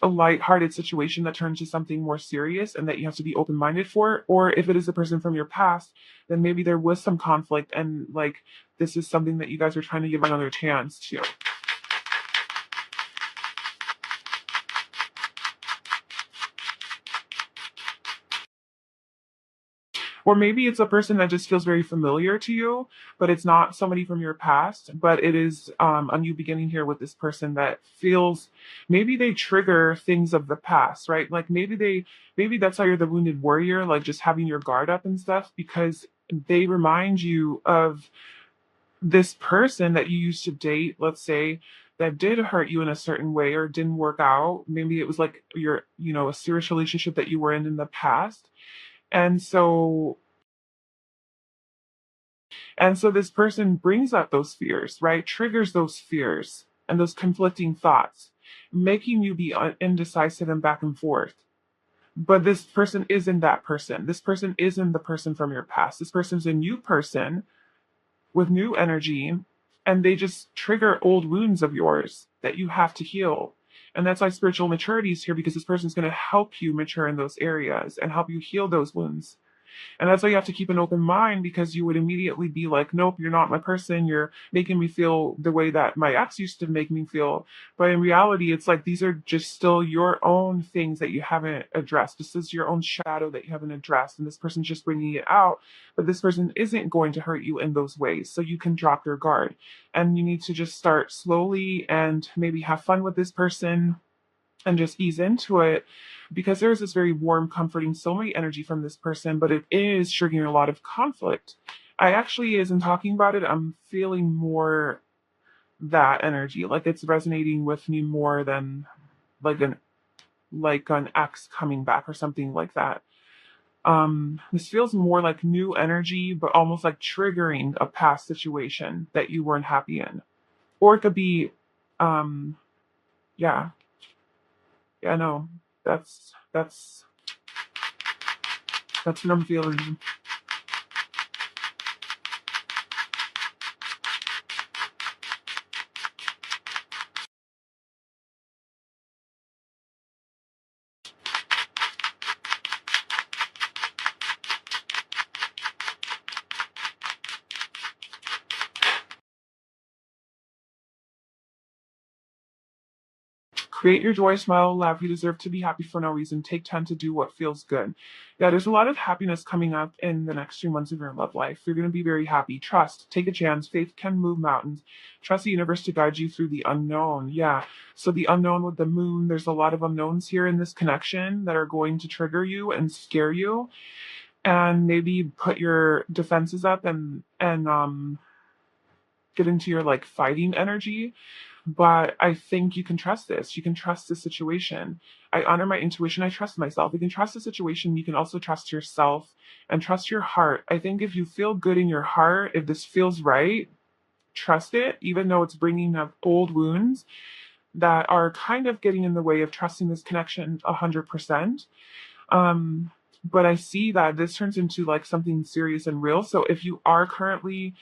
Speaker 1: a light-hearted situation that turns to something more serious and that you have to be open-minded for. Or if it is a person from your past, then maybe there was some conflict and like this is something that you guys are trying to give another chance to. Or maybe it's a person that just feels very familiar to you, but it's not somebody from your past, but it is a new beginning here with this person that feels maybe they trigger things of the past, right? Like maybe that's how you're the wounded warrior, like just having your guard up and stuff, because they remind you of this person that you used to date, let's say, that did hurt you in a certain way or didn't work out. Maybe it was like a serious relationship that you were in the past. And so this person brings up those fears, right? Triggers those fears and those conflicting thoughts, making you be indecisive and back and forth. But this person isn't that person. This person isn't the person from your past. This person's a new person with new energy, and they just trigger old wounds of yours that you have to heal. And that's why spiritual maturity is here, because this person is going to help you mature in those areas and help you heal those wounds. And that's why you have to keep an open mind, because you would immediately be like, nope, you're not my person. You're making me feel the way that my ex used to make me feel. But in reality, it's like these are just still your own things that you haven't addressed. This is your own shadow that you haven't addressed. And this person's just bringing it out. But this person isn't going to hurt you in those ways. So you can drop your guard. And you need to just start slowly and maybe have fun with this person and just ease into it, because there's this very warm, comforting soulmate energy from this person, but it is triggering a lot of conflict. I actually, as I'm talking about it, I'm feeling more that energy, like it's resonating with me more than like an ex coming back or something like that. This feels more like new energy, but almost like triggering a past situation that you weren't happy in. Or it could be, um, yeah, yeah, no, that's what I'm feeling. Create your joy, smile, laugh. You deserve to be happy for no reason. Take time to do what feels good. Yeah, there's a lot of happiness coming up in the next 3 months of your love life. You're going to be very happy. Trust. Take a chance. Faith can move mountains. Trust the universe to guide you through the unknown. Yeah. So the unknown with the moon, there's a lot of unknowns here in this connection that are going to trigger you and scare you, and maybe put your defenses up and get into your like fighting energy. But I think you can trust this. You can trust the situation. I honor my intuition. I trust myself. You can trust the situation. You can also trust yourself and trust your heart. I think if you feel good in your heart, if this feels right, trust it, even though it's bringing up old wounds that are kind of getting in the way of trusting this connection 100%. But I see that this turns into like something serious and real. So if you are currently,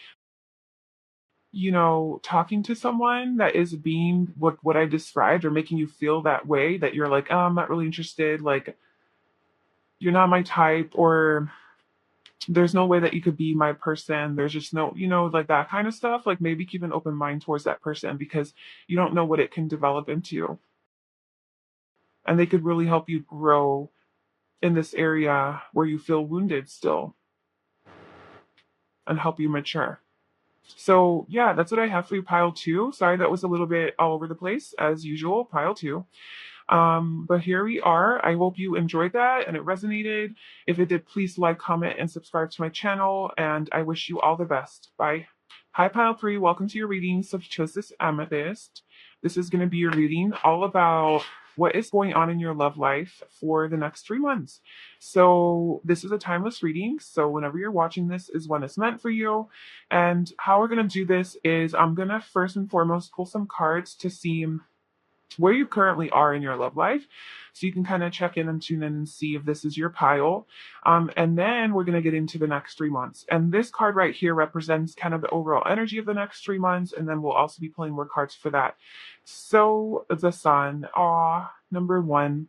Speaker 1: talking to someone that is being what I described or making you feel that way, that you're like, oh, I'm not really interested, like you're not my type, or there's no way that you could be my person. There's just no, like that kind of stuff. Like maybe keep an open mind towards that person because you don't know what it can develop into. And they could really help you grow in this area where you feel wounded still and help you mature. So yeah, that's what I have for you, pile two. Sorry that was a little bit all over the place as usual, pile two. But here we are. I hope you enjoyed that and it resonated. If it did, please like, comment, and subscribe to my channel. And I wish you all the best. Bye. Hi, pile three. Welcome to your reading, Subchosis Amethyst. This is going to be your reading all about what is going on in your love life for the next 3 months. So this is a timeless reading. So whenever you're watching this is when it's meant for you. And how we're going to do this is I'm going to first and foremost pull some cards to see where you currently are in your love life. So you can kind of check in and tune in and see if this is your pile. And then we're going to get into the next 3 months. And this card right here represents kind of the overall energy of the next 3 months. And then we'll also be pulling more cards for that. So the sun, number one.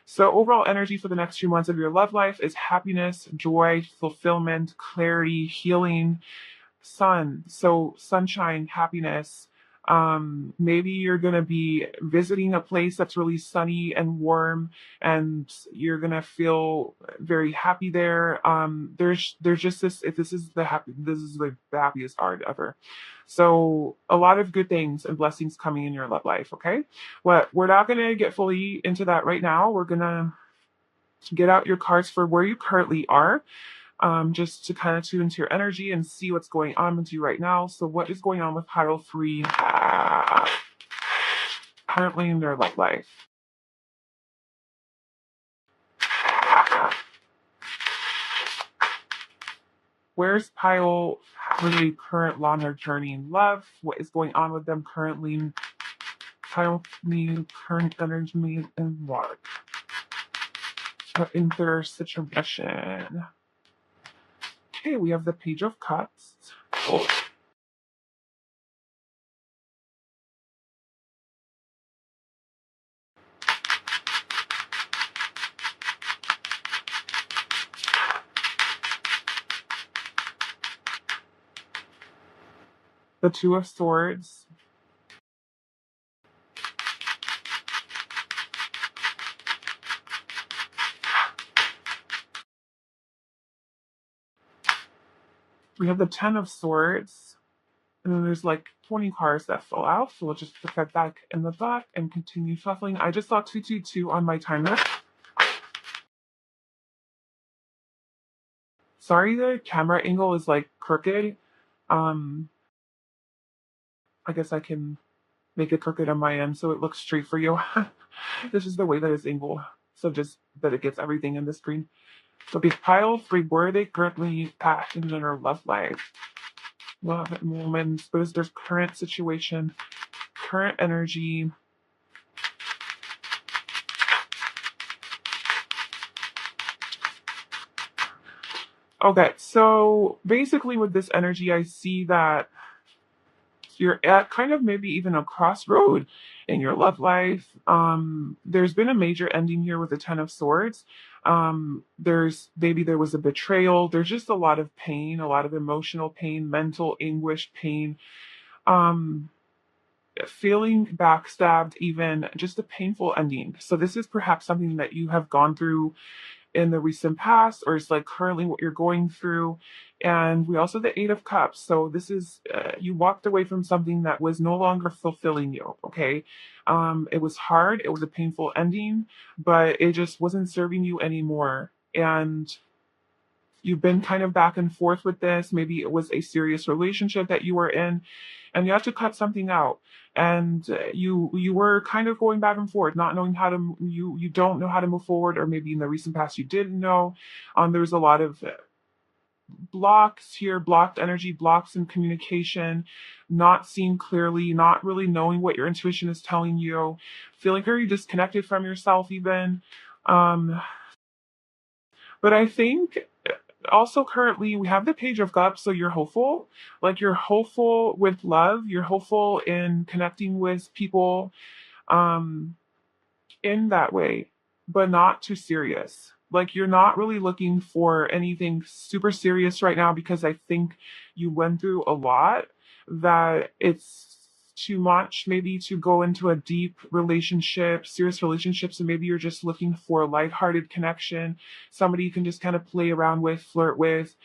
Speaker 1: So overall energy for the next 3 months of your love life is happiness, joy, fulfillment, clarity, healing, sun. So sunshine, happiness. Maybe you're going to be visiting a place that's really sunny and warm and you're going to feel very happy there. There's just this, if this is the happiest art ever. So a lot of good things and blessings coming in your love life. Okay. Well, we're not going to get fully into that right now. We're going to get out your cards for where you currently are, just to kind of tune into your energy and see what's going on with you right now. So what is going on with pile three currently in their love life? Where's pile three current longer journey in love? What is going on with them currently? Pile three current energy in work. In their situation. Okay, we have the Page of Cups. Oh. The Two of Swords. We have the Ten of Swords. And then there's like 20 cards that fell out. So we'll just put that back in the back and continue shuffling. I just saw 222 on my timer. Sorry, the camera angle is like crooked. I guess I can make it crooked on my end so it looks straight for you. This is the way that it's angled. So just that it gets everything in the screen. So be pile three, where are they currently at in their love life? Love moments. What is their current situation? Current energy. Okay, so basically with this energy, I see that you're at kind of maybe even a crossroad in your love life. There's been a major ending here with the Ten of Swords. There was a betrayal. There's just a lot of pain, a lot of emotional pain, mental anguish, pain. Um, feeling backstabbed, even just a painful ending. So this is perhaps something that you have gone through in the recent past, or it's like currently what you're going through. And we also have the Eight of Cups. So this is you walked away from something that was no longer fulfilling you. Okay, it was hard. It was a painful ending, but it just wasn't serving you anymore. And you've been kind of back and forth with this. Maybe it was a serious relationship that you were in, and you have to cut something out. And you were kind of going back and forth, not knowing how to you don't know how to move forward, or maybe in the recent past you didn't know. There's a lot of blocks here, blocked energy, blocks in communication, not seeing clearly, not really knowing what your intuition is telling you, feeling very disconnected from yourself, even. Um, but I think also currently we have the Page of Cups, so you're hopeful. Like you're hopeful with love, you're hopeful in connecting with people um in that way, but not too serious. Like you're not really looking for anything super serious right now, because I think you went through a lot, that it's too much maybe to go into a deep relationship, serious relationship. So maybe you're just looking for a lighthearted connection, somebody you can just kind of play around with, flirt with.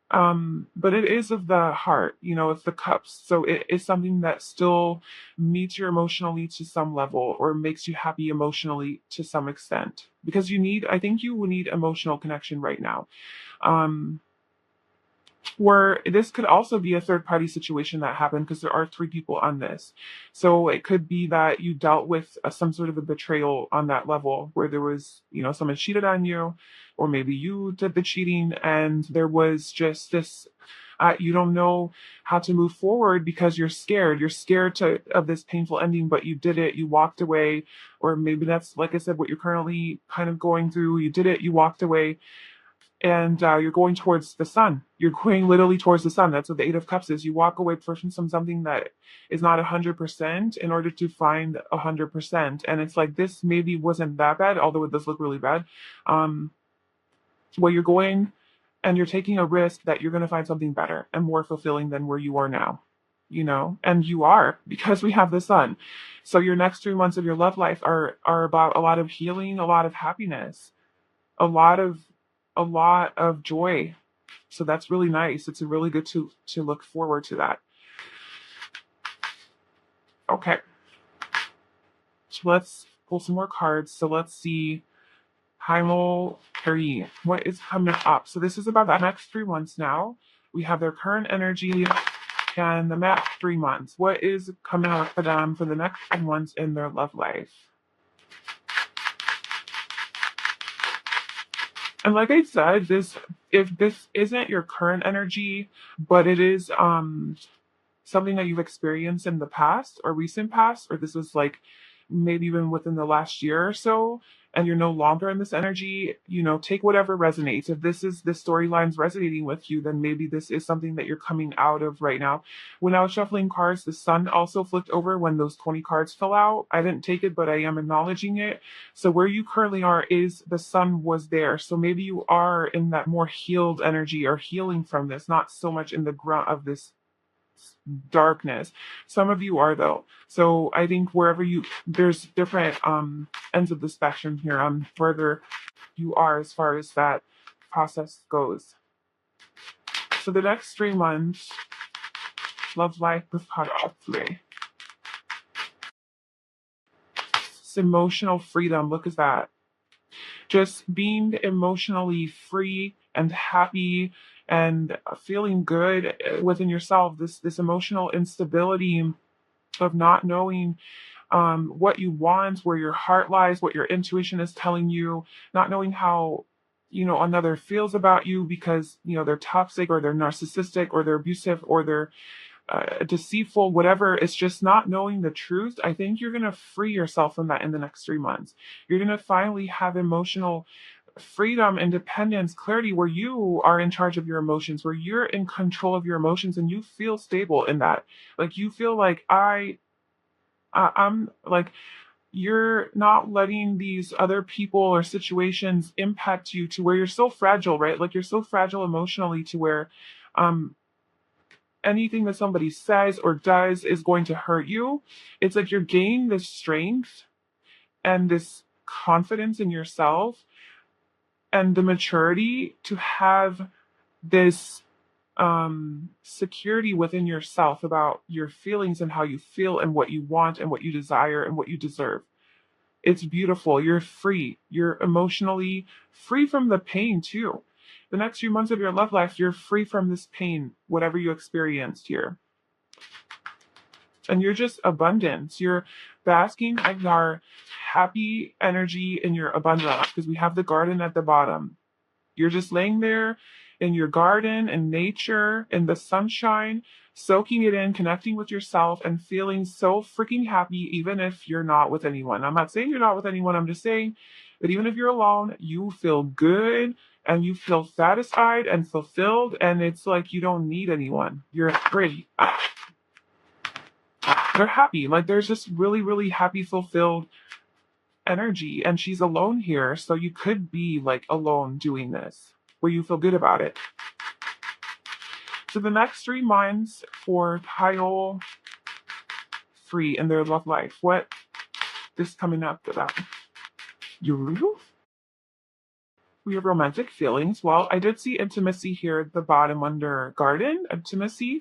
Speaker 1: But it is of the heart, it's the cups. So it is something that still meets you emotionally to some level, or makes you happy emotionally to some extent. Because I think you will need emotional connection right now. Um, where this could also be a third party situation that happened, because there are three people on this. So it could be that you dealt with some sort of a betrayal on that level, where there was, someone cheated on you, or maybe you did the cheating, and there was just this. You don't know how to move forward because you're scared. You're scared of this painful ending, but you did it. You walked away, or maybe that's, like I said, what you're currently kind of going through. You did it. You walked away, and you're going towards the sun. You're going literally towards the sun. That's what the Eight of Cups is. You walk away from something that is not 100% in order to find 100%. And it's like, this maybe wasn't that bad, although it does look really bad. Where you're going and you're taking a risk that you're going to find something better and more fulfilling than where you are now. And you are, because we have the sun. So your next 3 months of your love life are about a lot of healing, a lot of happiness, a lot of joy. So that's really nice. It's really good to look forward to that. Okay. So let's pull some more cards. So let's see. Heimel Perry. What is coming up? So this is about the next 3 months now. We have their current energy and the next 3 months. What is coming up for them for the next 3 months in their love life? And like I said, if this isn't your current energy, but it is something that you've experienced in the past or recent past, or this was like maybe even within the last year or so, and you're no longer in this energy, take whatever resonates. If this storyline's resonating with you, then maybe this is something that you're coming out of right now. When I was shuffling cards, the sun also flipped over when those 20 cards fell out. I didn't take it, but I am acknowledging it. So where you currently are is the sun was there. So maybe you are in that more healed energy, or healing from this, not so much in the grunt of this darkness. Some of you are, though. So I think there's different ends of the spectrum here on further you are as far as that process goes. So the next 3 months, love life with card today. It's emotional freedom. Look at that. Just being emotionally free and happy and feeling good within yourself. This emotional instability of not knowing what you want, where your heart lies, what your intuition is telling you, not knowing how another feels about you, because they're toxic, or they're narcissistic, or they're abusive, or they're deceitful, whatever. It's just not knowing the truth. I think you're going to free yourself from that in the next 3 months. You're going to finally have emotional freedom, independence, clarity, where you are in charge of your emotions, where you're in control of your emotions, and you feel stable in that. Like you feel like I'm like, you're not letting these other people or situations impact you to where you're so fragile, right? Like you're so fragile emotionally to where anything that somebody says or does is going to hurt you. It's like you're gaining this strength and this confidence in yourself and the maturity to have this security within yourself about your feelings and how you feel and what you want and what you desire and what you deserve. It's beautiful. You're free. You're emotionally free from the pain too. The next few months of your love life, you're free from this pain, whatever you experienced here. And you're just abundance. You're basking in your happy energy in your abundance because we have the garden at the bottom. You're just laying there in your garden in nature, in the sunshine, soaking it in, connecting with yourself, and feeling so freaking happy, even if you're not with anyone. I'm not saying you're not with anyone, I'm just saying that even if you're alone, you feel good and you feel satisfied and fulfilled, and it's like you don't need anyone. You're free. They're happy. Like there's this really, really happy, fulfilled energy, and she's alone here. So you could be like alone doing this where you feel good about it. So the next 3 months for Kyle free in their love life. What is coming up to that? You? We have romantic feelings. Well, I did see intimacy here at the bottom under garden, intimacy.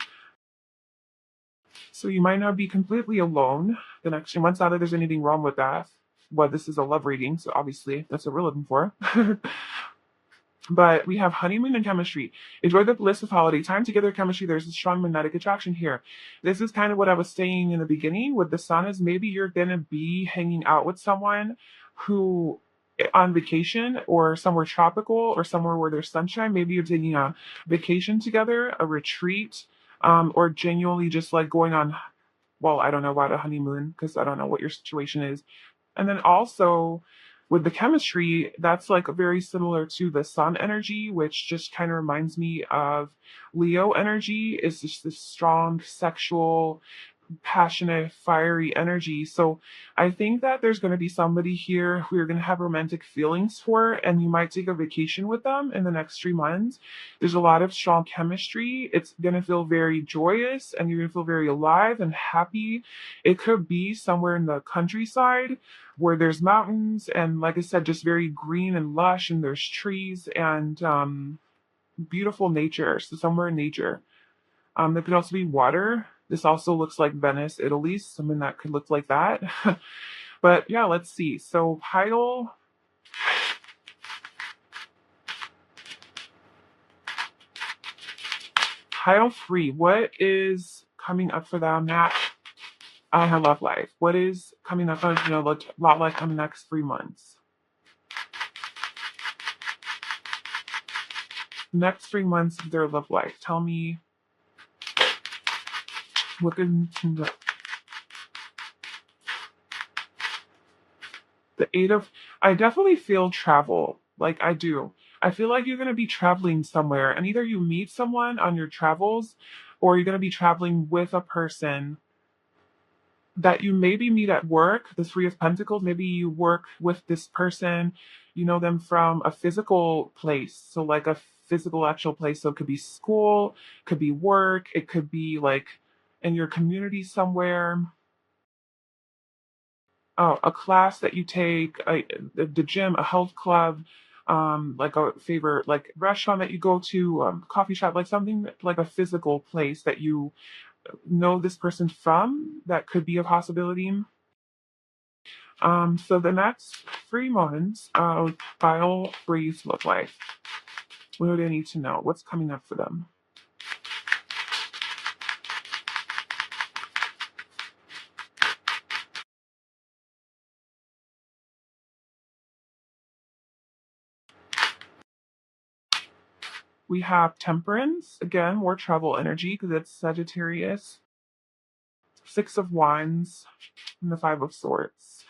Speaker 1: So you might not be completely alone the next 3 months. Not that there's anything wrong with that. Well, this is a love reading, so obviously that's what we're looking for. But we have honeymoon and chemistry. Enjoy the bliss of holiday time together. Chemistry. There's a strong magnetic attraction here. This is kind of what I was saying in the beginning with the sun is maybe you're gonna be hanging out with someone who on vacation or somewhere tropical or somewhere where there's sunshine. Maybe you're taking a vacation together, a retreat, or genuinely just like going on. Well, I don't know about a honeymoon because I don't know what your situation is. And then also with the chemistry, that's like very similar to the sun energy, which just kind of reminds me of Leo energy, is just this strong sexual passionate, fiery energy. So I think that there's going to be somebody here who you're going to have romantic feelings for, and you might take a vacation with them in the next 3 months. There's a lot of strong chemistry. It's going to feel very joyous, and you're going to feel very alive and happy. It could be somewhere in the countryside where there's mountains, and like I said, just very green and lush, and there's trees and beautiful nature. So somewhere in nature. There could also be water. This also looks like Venice, Italy, something that could look like that. But yeah, let's see. So Pile 3, what is coming up for them at her love life? What is coming up on, love life in the next 3 months? Next 3 months of their love life. Tell me what can the eight of I definitely feel travel. Like I do. I feel like you're gonna be traveling somewhere and either you meet someone on your travels or you're gonna be traveling with a person that you maybe meet at work, the Three of Pentacles, maybe you work with this person, you know them from a physical place. So like a physical actual place. So it could be school, could be work, it could be like in your community somewhere. Oh, a class that you take, the gym, a health club, like a favorite like restaurant that you go to, coffee shop, like something like a physical place that you know this person from. That could be a possibility. So the next 3 months of File Breeze look like. What do they need to know? What's coming up for them? We have Temperance, again, more travel energy because it's Sagittarius. Six of Wands and the Five of Swords.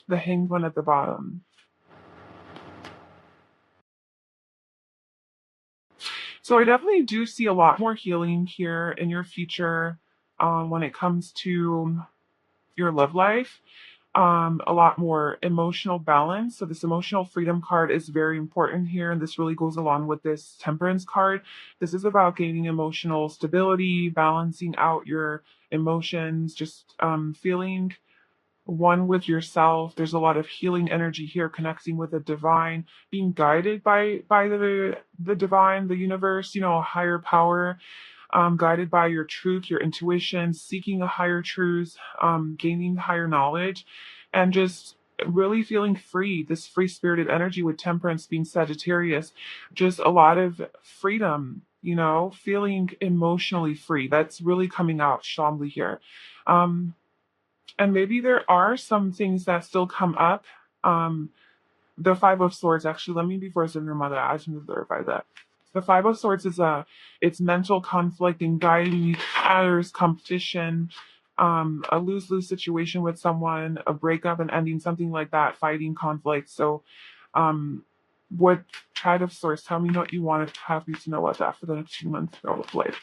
Speaker 1: The Hanged One at the bottom. So I definitely do see a lot more healing here in your future when it comes to your love life. A lot more emotional balance. So this emotional freedom card is very important here, and this really goes along with this temperance card. This is about gaining emotional stability, balancing out your emotions, just feeling one with yourself. There's a lot of healing energy here, connecting with the divine, being guided by the divine, the universe, a higher power, guided by your truth, your intuition, seeking a higher truth, gaining higher knowledge, and just really feeling free. This free spirited energy with temperance being Sagittarius, just a lot of freedom. Feeling emotionally free. That's really coming out strongly here. Um, and maybe there are some things that still come up. Um, the Five of Swords, actually, let me, before I send your mother, I just need to verify that. The Five of Swords is it's mental conflict, anxiety, others, competition, a lose-lose situation with someone, a breakup and ending, something like that, fighting, conflict. So, um, what Five of Swords? Tell me what you want to have me to know about that for the next 2 months of life.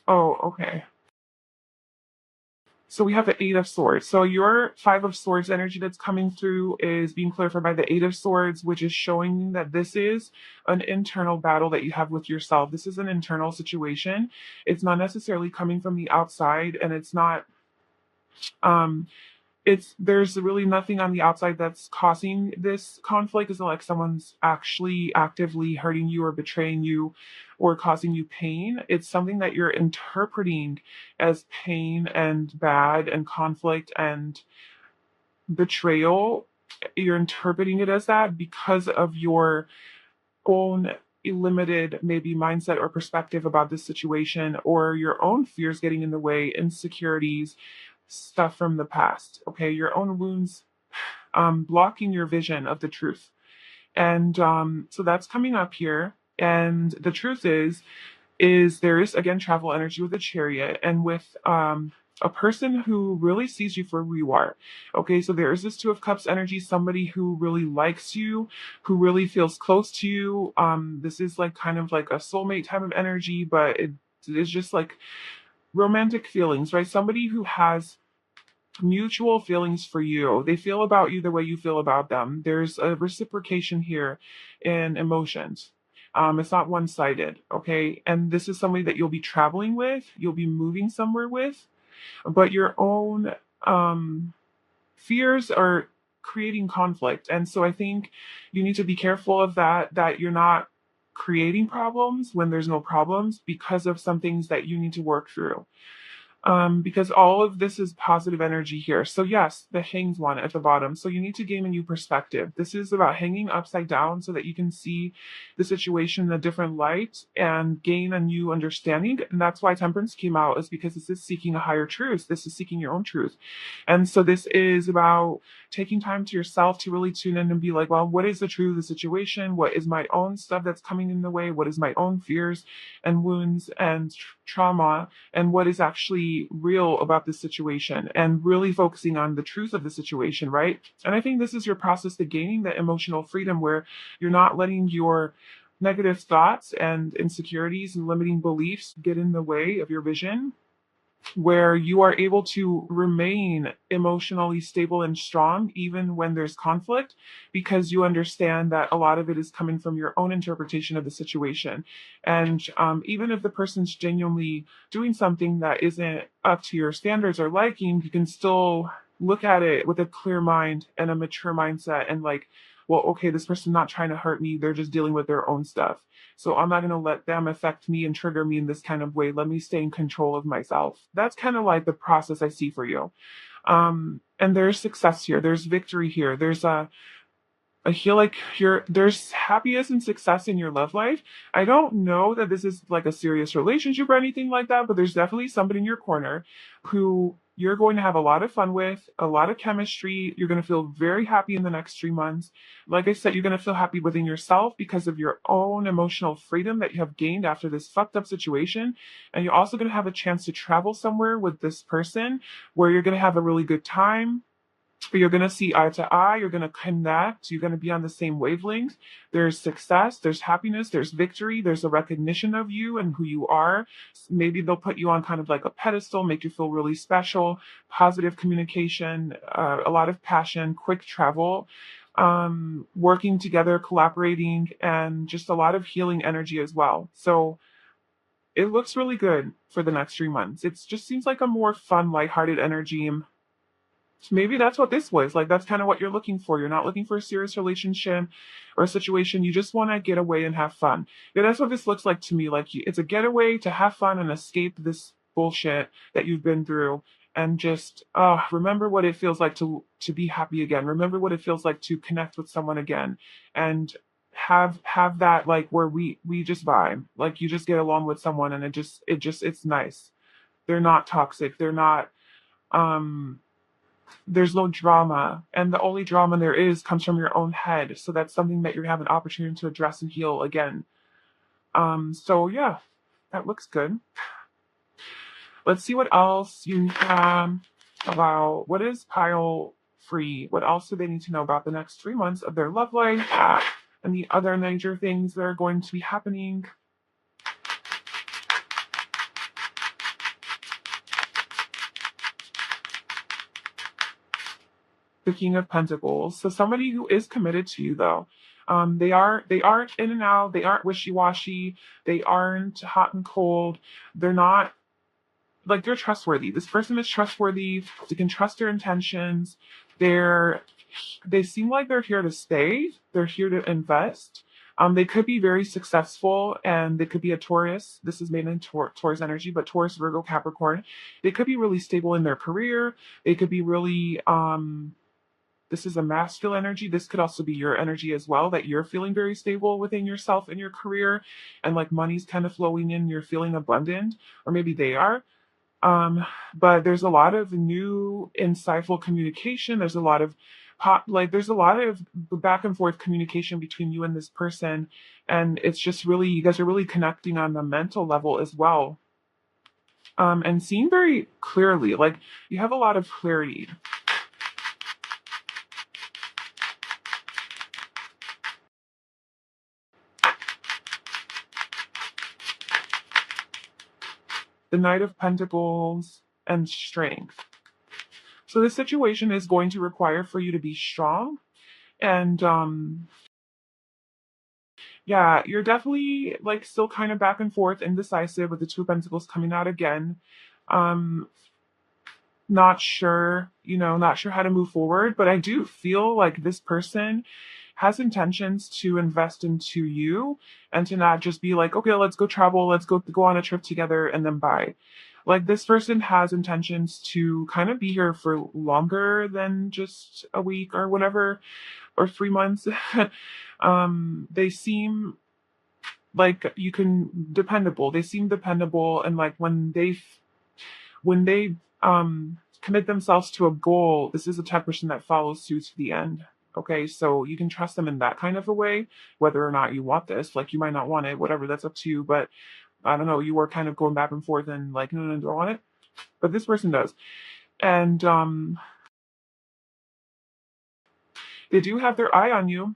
Speaker 1: Oh, okay. So we have the Eight of Swords. So your Five of Swords energy that's coming through is being clarified by the Eight of Swords, which is showing that this is an internal battle that you have with yourself. This is an internal situation. It's not necessarily coming from the outside, and it's not um there's really nothing on the outside that's causing this conflict. It's not like someone's actually actively hurting you or betraying you or causing you pain. It's something that you're interpreting as pain and bad and conflict and betrayal. You're interpreting it as that because of your own limited maybe mindset or perspective about this situation, or your own fears getting in the way, insecurities, stuff from the past. Okay, your own wounds blocking your vision of the truth. And so that's coming up here. And the truth is there is again travel energy with the chariot and with a person who really sees you for who you are. Okay, so there is this Two of Cups energy, somebody who really likes you, who really feels close to you. This is like kind of like a soulmate type of energy, but it is just like romantic feelings, right? Somebody who has mutual feelings for you. They feel about you the way you feel about them. There's a reciprocation here in emotions. It's not one sided, okay? And this is somebody that you'll be traveling with, you'll be moving somewhere with, but your own fears are creating conflict. And so I think you need to be careful of that you're not creating problems when there's no problems because of some things that you need to work through, because all of this is positive energy here. So yes, the hanged one at the bottom. So you need to gain a new perspective. This is about hanging upside down so that you can see the situation in a different light and gain a new understanding. And that's why temperance came out, is because this is seeking a higher truth. This is seeking your own truth. And so this is about taking time to yourself to really tune in and be like, well, what is the truth of the situation? What is my own stuff that's coming in the way? What is my own fears and wounds and trauma? And what is actually real about this situation, and really focusing on the truth of the situation, right? And I think this is your process to gaining that emotional freedom where you're not letting your negative thoughts and insecurities and limiting beliefs get in the way of your vision, where you are able to remain emotionally stable and strong even when there's conflict, because you understand that a lot of it is coming from your own interpretation of the situation. And even if the person's genuinely doing something that isn't up to your standards or liking, you can still look at it with a clear mind and a mature mindset and like, well, okay, this person's not trying to hurt me, they're just dealing with their own stuff, so I'm not going to let them affect me and trigger me in this kind of way. Let me stay in control of myself. That's kind of like the process I see for you. And there's success here. There's victory here. I feel like there's happiness and success in your love life. I don't know that this is like a serious relationship or anything like that, but there's definitely somebody in your corner who you're going to have a lot of fun with, a lot of chemistry. You're going to feel very happy in the next 3 months. Like I said, you're going to feel happy within yourself because of your own emotional freedom that you have gained after this fucked up situation. And you're also going to have a chance to travel somewhere with this person where you're going to have a really good time, You're going to see eye to eye. You're going to connect. You're going to be on the same wavelength. There's success. There's happiness. There's victory. There's a recognition of you and who you are. Maybe they'll put you on kind of like a pedestal, make you feel really special. Positive communication, a lot of passion, quick travel, working together, collaborating, and just a lot of healing energy as well. So it looks really good for the next 3 months. It just seems like a more fun, lighthearted energy. Maybe that's what this was. Like, that's kind of what you're looking for. You're not looking for a serious relationship or a situation. You just want to get away and have fun. Yeah, that's what this looks like to me. Like, it's a getaway to have fun and escape this bullshit that you've been through, and just remember what it feels like to be happy again. Remember what it feels like to connect with someone again, and have that, like, where we just vibe. Like, you just get along with someone, and it's nice. They're not toxic. They're not um there's no drama, and the only drama there is comes from your own head. So that's something that you have an opportunity to address and heal again. So yeah, that looks good. Let's see what else you have about what is pile free. What else do they need to know about the next 3 months of their love life, and the other major things that are going to be happening. The King of Pentacles. So somebody who is committed to you, though. They aren't in and out. They aren't wishy washy. They aren't hot and cold. They're not, like, they're trustworthy. This person is trustworthy. You can trust their intentions. They're they seem like they're here to stay. They're here to invest. They could be very successful, and they could be a Taurus. This is made in Taurus energy, but Taurus, Virgo, Capricorn. They could be really stable in their career. They could be really this is a masculine energy. This could also be your energy as well, that you're feeling very stable within yourself and your career, and like money's kind of flowing in, you're feeling abundant, or maybe they are. But there's a lot of new insightful communication. There's a lot of there's a lot of back and forth communication between you and this person, and it's just really, you guys are really connecting on the mental level as well. And seeing very clearly, like, you have a lot of clarity. The Knight of Pentacles and strength. So this situation is going to require for you to be strong, and yeah, you're definitely, like, still kind of back and forth, indecisive, with the Two of Pentacles coming out again. Um, Not sure, not sure how to move forward, but I do feel like this person has intentions to invest into you, and to not just be like, okay, let's go travel, let's go on a trip together, and then bye. Like, this person has intentions to kind of be here for longer than just a week or whatever, or 3 months. They seem like you can dependable. They seem dependable, and like when they commit themselves to a goal, this is a type of person that follows suit to the end. Okay, so you can trust them in that kind of a way, whether or not you want this. Like, you might not want it, whatever, that's up to you. But I don't know, you were kind of going back and forth and like, no, no, don't want it. But this person does. And they do have their eye on you.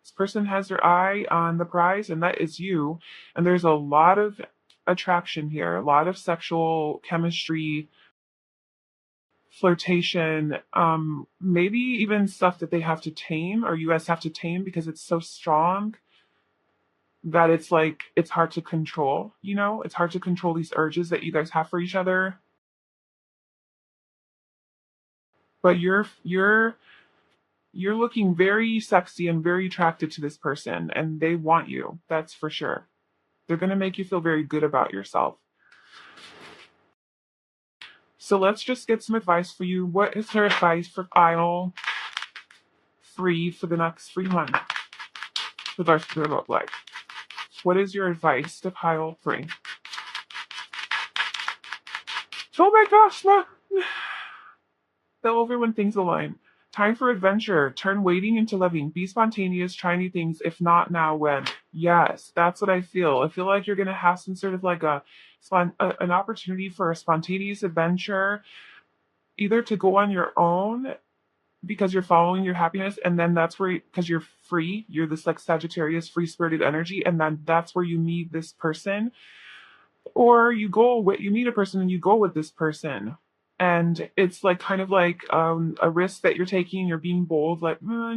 Speaker 1: This person has their eye on the prize, and that is you. And there's a lot of attraction here, a lot of sexual chemistry, flirtation, maybe even stuff that they have to tame, or you guys have to tame, because it's so strong that it's like it's hard to control. It's hard to control these urges that you guys have for each other. But you're looking very sexy and very attracted to this person, and they want you. That's for sure. They're going to make you feel very good about yourself. So let's just get some advice for you. What is her advice for aisle 3 for the next 3 months? With our spirit life. What is your advice to pile 3? Oh my gosh, look! Fell over when things align. Time for adventure. Turn waiting into loving. Be spontaneous. Try new things. If not now, when? Yes, that's what I feel. I feel like you're gonna have some sort of like an opportunity for a spontaneous adventure, either to go on your own because you're following your happiness, and then that's where, because you're free, you're this like Sagittarius free spirited energy, and then that's where you meet this person, or you meet a person and you go with this person, and it's like kind of like a risk that you're taking. You're being bold, like,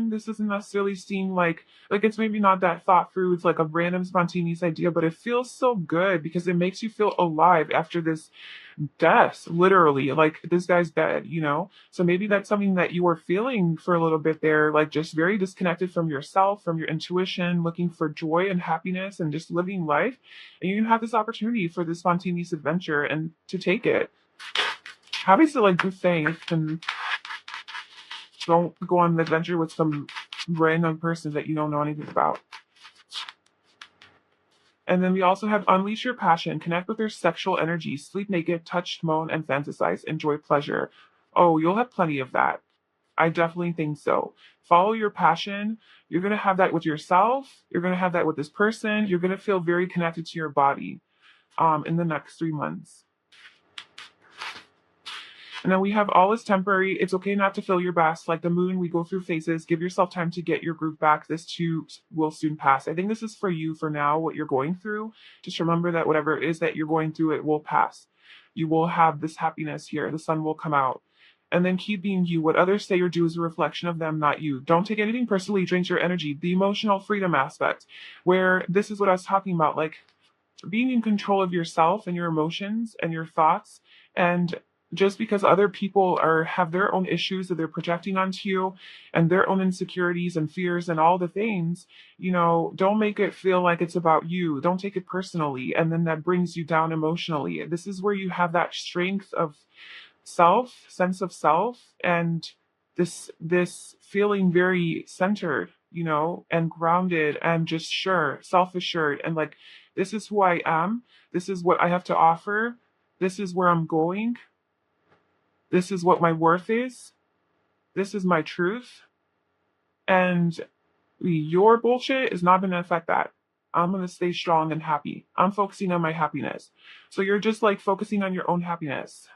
Speaker 1: this doesn't necessarily seem like it's maybe not that thought through. It's like a random spontaneous idea, but it feels so good because it makes you feel alive after this death, literally. Like, this guy's dead, so maybe that's something that you were feeling for a little bit there, like just very disconnected from yourself, from your intuition, looking for joy and happiness and just living life. And you have this opportunity for this spontaneous adventure and to take it. Obviously, like good thing, and don't go on an adventure with some random person that you don't know anything about. And then we also have unleash your passion, connect with your sexual energy, sleep naked, touch, moan, and fantasize, enjoy pleasure. Oh, you'll have plenty of that. I definitely think so. Follow your passion. You're going to have that with yourself. You're going to have that with this person. You're going to feel very connected to your body in the next 3 months. And then we have all is temporary. It's okay not to feel your best. Like the moon, we go through phases. Give yourself time to get your groove back. This too will soon pass. I think this is for you for now, what you're going through. Just remember that whatever it is that you're going through, it will pass. You will have this happiness here. The sun will come out. And then keep being you. What others say or do is a reflection of them, not you. Don't take anything personally. It drains your energy. The emotional freedom aspect, where this is what I was talking about, like being in control of yourself and your emotions and your thoughts. And just because other people have their own issues that they're projecting onto you and their own insecurities and fears and all the things, don't make it feel like it's about you. Don't take it personally. And then that brings you down emotionally. This is where you have that strength of sense of self, and this feeling very centered, and grounded and just self-assured, and like, this is who I am. This is what I have to offer. This is where I'm going. This is what my worth is. This is my truth. And your bullshit is not going to affect that. I'm going to stay strong and happy. I'm focusing on my happiness. So you're just like focusing on your own happiness.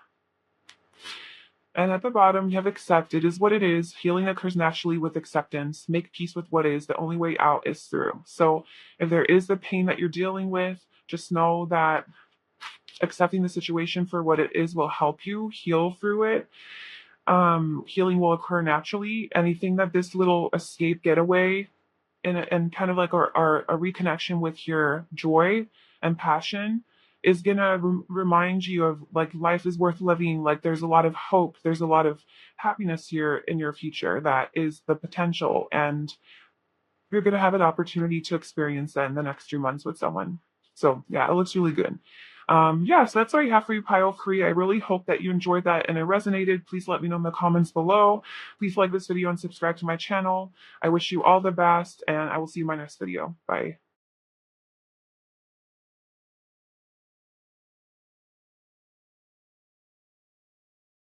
Speaker 1: And at the bottom, you have accept. It is what it is. Healing occurs naturally with acceptance. Make peace with what is. The only way out is through. So if there is the pain that you're dealing with, just know that accepting the situation for what it is will help you heal through it. Healing will occur naturally. Anything that this little escape getaway and kind of like a reconnection with your joy and passion is gonna remind you of, like, life is worth living. Like, there's a lot of hope. There's a lot of happiness here in your future. That is the potential. And you're gonna have an opportunity to experience that in the next 2 months with someone. So yeah, it looks really good. So that's what I have for you, pile 3. I really hope that you enjoyed that and it resonated. Please let me know in the comments below. Please like this video and subscribe to my channel. I wish you all the best, and I will see you in my next video. Bye.